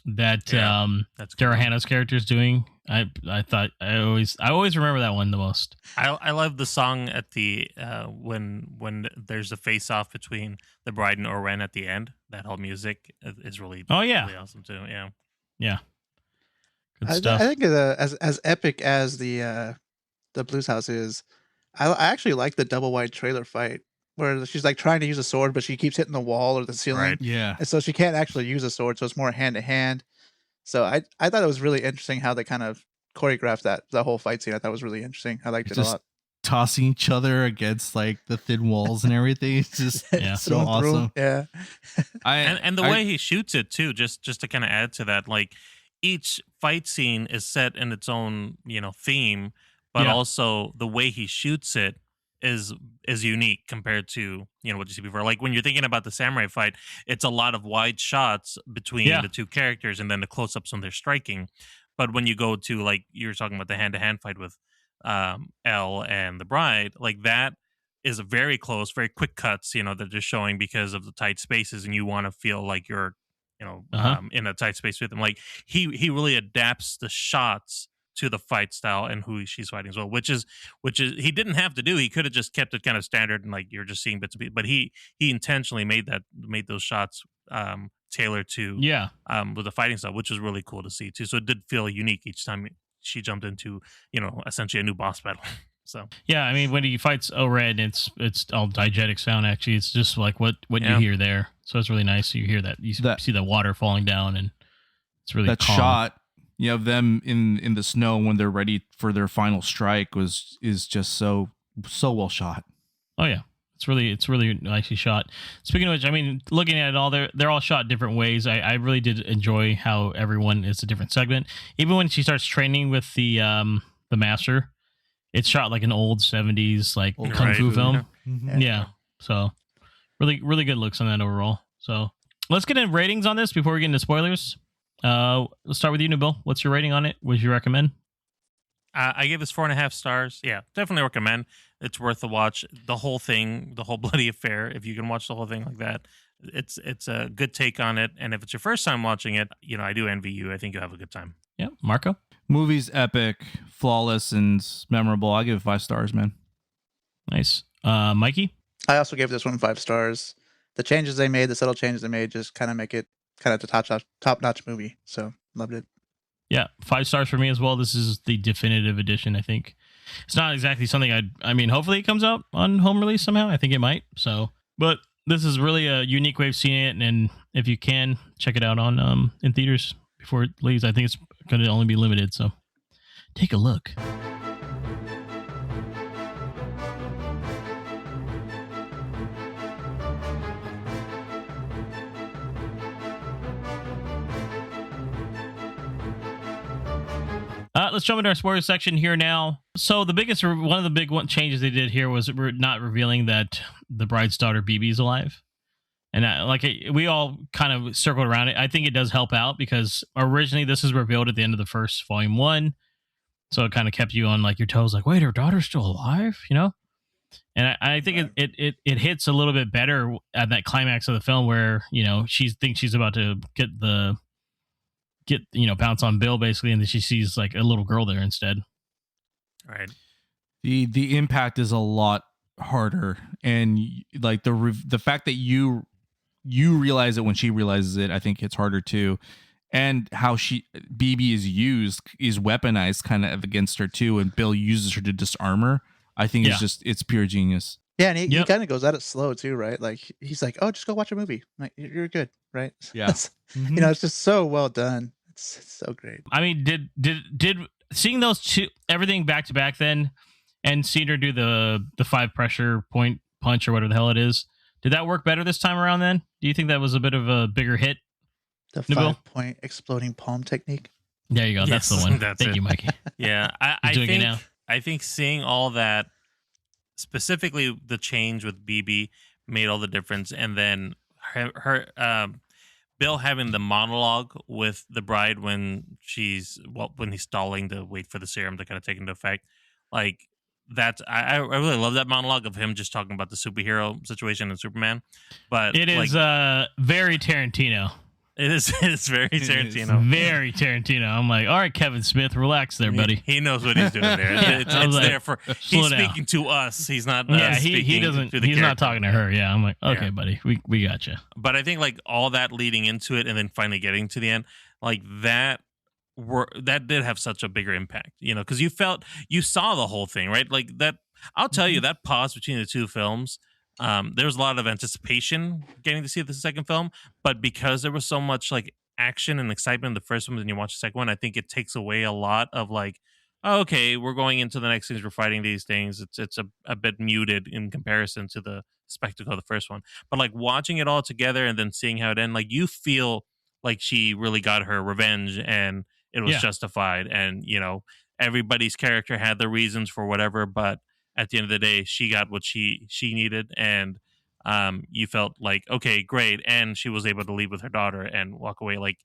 that that's Daryl cool. Hannah's character is doing. I always remember that one the most. I love the song at the when there's a face off between the bride and Oren at the end. That whole music is really really awesome too. Yeah. Good I stuff. think as epic as the Blues House is, I actually like the double wide trailer fight where she's like trying to use a sword, but she keeps hitting the wall or the ceiling, Right. Yeah. and so she can't actually use a sword. So it's more hand to hand. So I thought it was really interesting how they kind of choreographed that whole fight scene. I thought it was really interesting. I liked it a Just lot. tossing each other against like the thin walls and everything. It's just Yeah. so Thrown through 'em. awesome. Yeah. And the way he shoots it too, just to kind of add to that, like each fight scene is set in its own theme, but Yeah. also the way he shoots it is unique compared to what you see before. Like when you're thinking about the samurai fight, it's a lot of wide shots between Yeah. the two characters and then the close-ups when they're striking. But when you go to like you were talking about the hand-to-hand fight with Elle and the bride, like that is a very close, very quick cuts, that they're showing because of the tight spaces, and you want to feel like you're in a tight space with him. Like he really adapts the shots to the fight style and who she's fighting as well, which is he didn't have to do. He could have just kept it kind of standard and like you're just seeing bits of it, but he intentionally made those shots tailored to with the fighting style, which was really cool to see too. So it did feel unique each time she jumped into essentially a new boss battle. So Yeah, I mean when he fights Oren, it's all diegetic sound. Actually, it's just like what you hear there. So it's really nice. You hear that, you see the water falling down, and it's really That calm. shot of them in the snow when they're ready for their final strike is just so well shot. Oh yeah, it's really nicely shot. Speaking of which, I mean, looking at it all, they're all shot different ways. I really did enjoy how everyone is a different segment. Even when she starts training with the master, it's shot like an old 70s like kung fu film. Yeah, so really good looks on that overall. So let's get into ratings on this before we get into spoilers. Let's start with you, Nabil. What's your rating on it? Would you recommend? I gave this 4.5 stars. Yeah, definitely recommend. It's worth the watch. The whole thing, the whole bloody affair. If you can watch the whole thing like that, it's a good take on it. And if it's your first time watching it, I do envy you. I think you'll have a good time. Yeah, Marco. Movie's epic, flawless, and memorable. I give it 5 stars, man. Nice. Mikey. I also gave this one 5 stars. The changes they made, the subtle changes they made, just kind of make it kind of the top-notch movie. So loved it. Yeah, 5 stars for me as well. This is the definitive edition, I think. It's not exactly something I mean, hopefully it comes out on home release somehow. I think it might. So, but this is really a unique way of seeing it. And if you can, check it out on in theaters before it leaves. I think it's going to only be limited. So take a look. Let's jump into our spoilers section here now. So one of the big changes they did here was not revealing that the bride's daughter BB is alive, and we all kind of circled around it. I think it does help out because originally this is revealed at the end of the first volume 1, so it kind of kept you on like your toes, like, wait, her daughter's still alive, And I think it hits a little bit better at that climax of the film where she thinks she's about to get bounce on Bill basically, and then she sees like a little girl there instead. Right. The impact is a lot harder, and like the fact that you realize it when she realizes it, I think it's harder too. And how BB is weaponized kind of against her too, and Bill uses her to disarm her. I think it's pure genius. Yeah, and he kind of goes at it slow too, right? Like he's like, "Oh, just go watch a movie. Like you're good, right?" Yeah. It's just so well done. It's so great. I mean, did seeing those two, everything back to back then, and seeing her do the 5 pressure point punch or whatever the hell it is, did that work better this time around then? Do you think that was a bit of a bigger hit? The Nabil? 5-point exploding palm technique. There you go. That's the one. Thank you, Mikey. Yeah, I think seeing all that, specifically the change with BB, made all the difference, and then her Bill having the monologue with the bride when he's stalling to wait for the serum to kind of take into effect, like that's I really love that monologue of him just talking about the superhero situation and Superman. But it is very Tarantino. It's very Tarantino. Very Tarantino. I'm like, all right, Kevin Smith, relax there, buddy. He knows what he's doing there. It's there for. He's speaking to us. He's not. He doesn't. He's not talking to her. Yeah, I'm like, okay, buddy, we got you. But I think like all that leading into it, and then finally getting to the end, like that did have such a bigger impact, because you saw the whole thing, right? Like that. I'll tell you that pause between the two films. There was a lot of anticipation getting to see the second film, but because there was so much like action and excitement in the first one, and you watch the second one, I think it takes away a lot of like, oh, okay, we're going into the next things, we're fighting these things. It's a bit muted in comparison to the spectacle of the first one. But like watching it all together and then seeing how it ends, like you feel like she really got her revenge and it was justified, and everybody's character had their reasons for whatever, but at the end of the day, she got what she needed, and you felt like, okay, great, and she was able to leave with her daughter and walk away. Like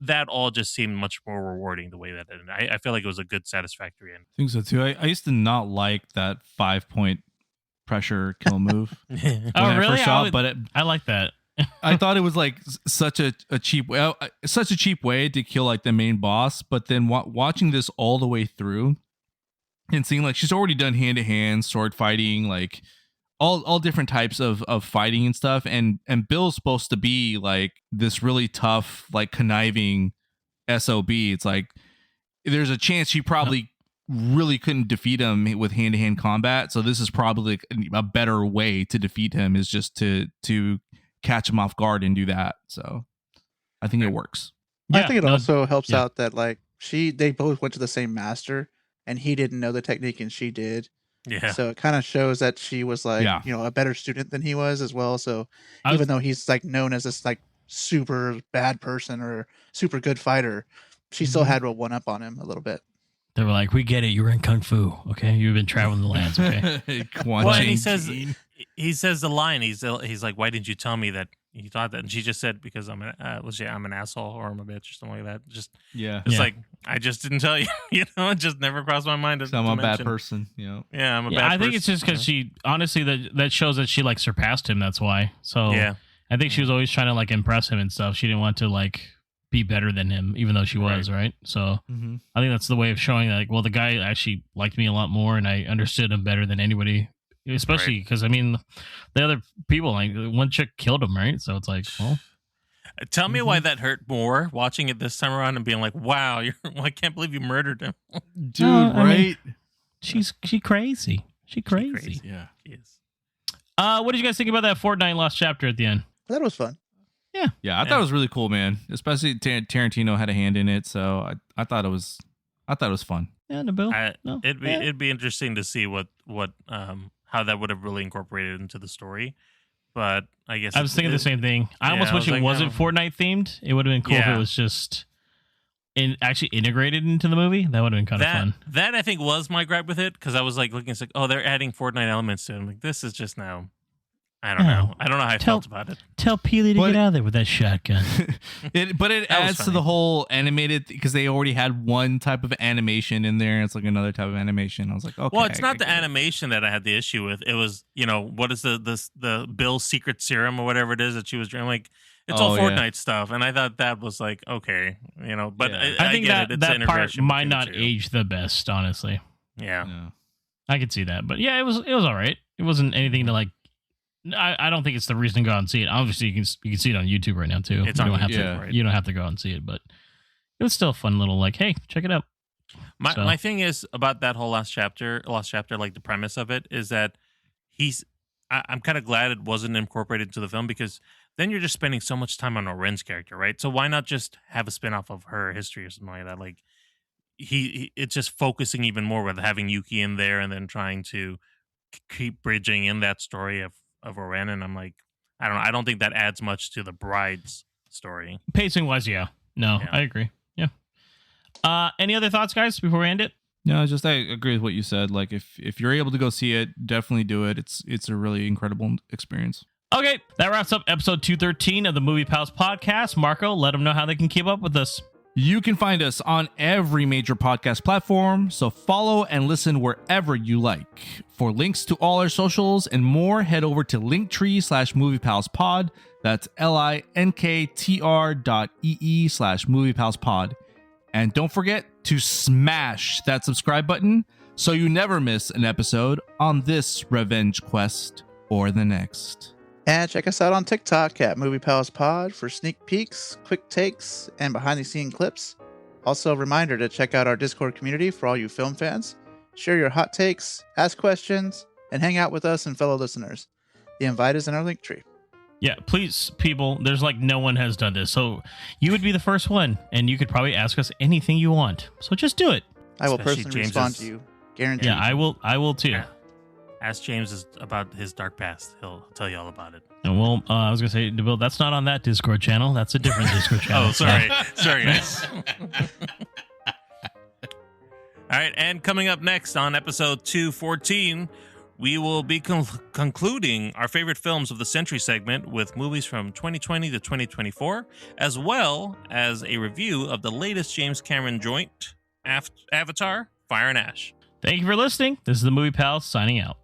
that all just seemed much more rewarding the way that it ended. I feel like it was a good, satisfactory end. I think so too. I used to not like that 5-point pressure kill move. Really? I like that. I thought it was like such a cheap way to kill like the main boss. But then watching this all the way through and seeing like she's already done hand-to-hand sword fighting, like all different types of fighting and stuff. And Bill's supposed to be like this really tough, like conniving SOB. It's like there's a chance she probably really couldn't defeat him with hand-to-hand combat. So this is probably a better way to defeat him, is just to catch him off guard and do that. So I think it works. I think it also helps out that like they both went to the same master, and he didn't know the technique and she did. Yeah. So it kind of shows that she was like, Yeah. a better student than he was as well. So I was- even though he's like known as this like super bad person or super good fighter, she still had a one up on him a little bit. They were like, "We get it. You were in kung fu, okay? You've been traveling the lands, okay?" Well, and he says the line. He's like, "Why didn't you tell me that you thought that?" And she just said, "Because I'm an asshole or I'm a bitch or something like that." Just yeah. it's Yeah. like I just didn't tell you. It just never crossed my mind. So I'm a bad person. Yeah. Yeah, I'm a bad Yeah, I person. think it's just because she honestly that shows that she like surpassed him. That's why. So Yeah. I think she was always trying to like impress him and stuff. She didn't want to like be better than him, even though she was right. So Mm-hmm. I think that's the way of showing that. Like, well, the guy actually liked me a lot more, and I understood him better than anybody. Especially because I mean, the other people, like one chick killed him, right? So it's like, well, Tell me why that hurt more watching it this time around and being like, "Wow, I can't believe you murdered him." Dude, I mean, right? she crazy. She crazy. Yeah. She is. What did you guys think about that Fortnite lost chapter at the end? That was fun. Yeah, I thought it was really cool, man. Especially Tarantino had a hand in it, so I thought it was fun. Yeah, Nabil. No. It'd be interesting to see what how that would have really incorporated into the story. But I guess I was thinking the same thing. I almost I wish was it like, wasn't Fortnite themed. It would have been cool if Yeah. it was just actually integrated into the movie. That would have been kind of fun. That I think was my gripe with it because I was like looking, it's like, oh, they're adding Fortnite elements to it. I'm like, this is just now. I don't know. I don't know how I felt about it. Tell Peely to But- get out of there with that shotgun. But it That was adds to funny. the whole animated because they already had one type of animation in there. And it's like another type of animation. I was like, okay. Well, it's I not the get it. animation that I had the issue with. It was, what is the Bill's secret serum or whatever it is that she was drinking? Like, it's all Oh, yeah. Fortnite stuff, and I thought that was like okay, but Yeah. I think get it. It's that an part integration might between the not two. age the best, honestly. Yeah. No. I could see that, but yeah, it was all right. It wasn't anything to like. I don't think it's the reason to go out and see it. Obviously, you can see it on YouTube right now too. It's you on don't have YouTube, to. right? You don't have to go out and see it, but it was still a fun little like, hey, check it out. So- My thing is about that whole last chapter, like the premise of it is that I'm kind of glad it wasn't incorporated into the film because then you're just spending so much time on Oren's character, right? So why not just have a spinoff of her history or something like that? Like it's just focusing even more with having Yuki in there and then trying to keep bridging in that story of Oren. And I'm like, I don't know. I don't think that adds much to the bride's story. Pacing wise, yeah. No, Yeah. I agree. Yeah. Any other thoughts, guys, before we end it? No, just I agree with what you said. Like if you're able to go see it, definitely do it. It's a really incredible experience. Okay, that wraps up episode 213 of the Movie Pals podcast. Marco, let them know how they can keep up with us. You can find us on every major podcast platform, so follow and listen wherever you like. For links to all our socials and more, head over to linktree/moviepalspod. That's linktr.ee/moviepalspod. And don't forget to smash that subscribe button so you never miss an episode on this revenge quest or the next. And check us out on TikTok at Movie Pals Pod for sneak peeks, quick takes, and behind-the-scene clips. Also, a reminder to check out our Discord community for all you film fans. Share your hot takes, ask questions, and hang out with us and fellow listeners. The invite is in our link tree. Yeah, please, people, there's like no one has done this. So you would be the first one, and you could probably ask us anything you want. So just do it. I will Especially personally respond James's- to you. Guaranteed. Yeah, I will too. Yeah. Ask James about his dark past. He'll tell you all about it. And well, I was gonna say, Nabil, that's not on that Discord channel. That's a different Discord channel. Oh, sorry. Sorry, guys. All right. And coming up next on episode 214, we will be concluding our favorite films of the century segment with movies from 2020 to 2024, as well as a review of the latest James Cameron joint, Avatar, Fire and Ash. Thank you for listening. This is the Movie Pals signing out.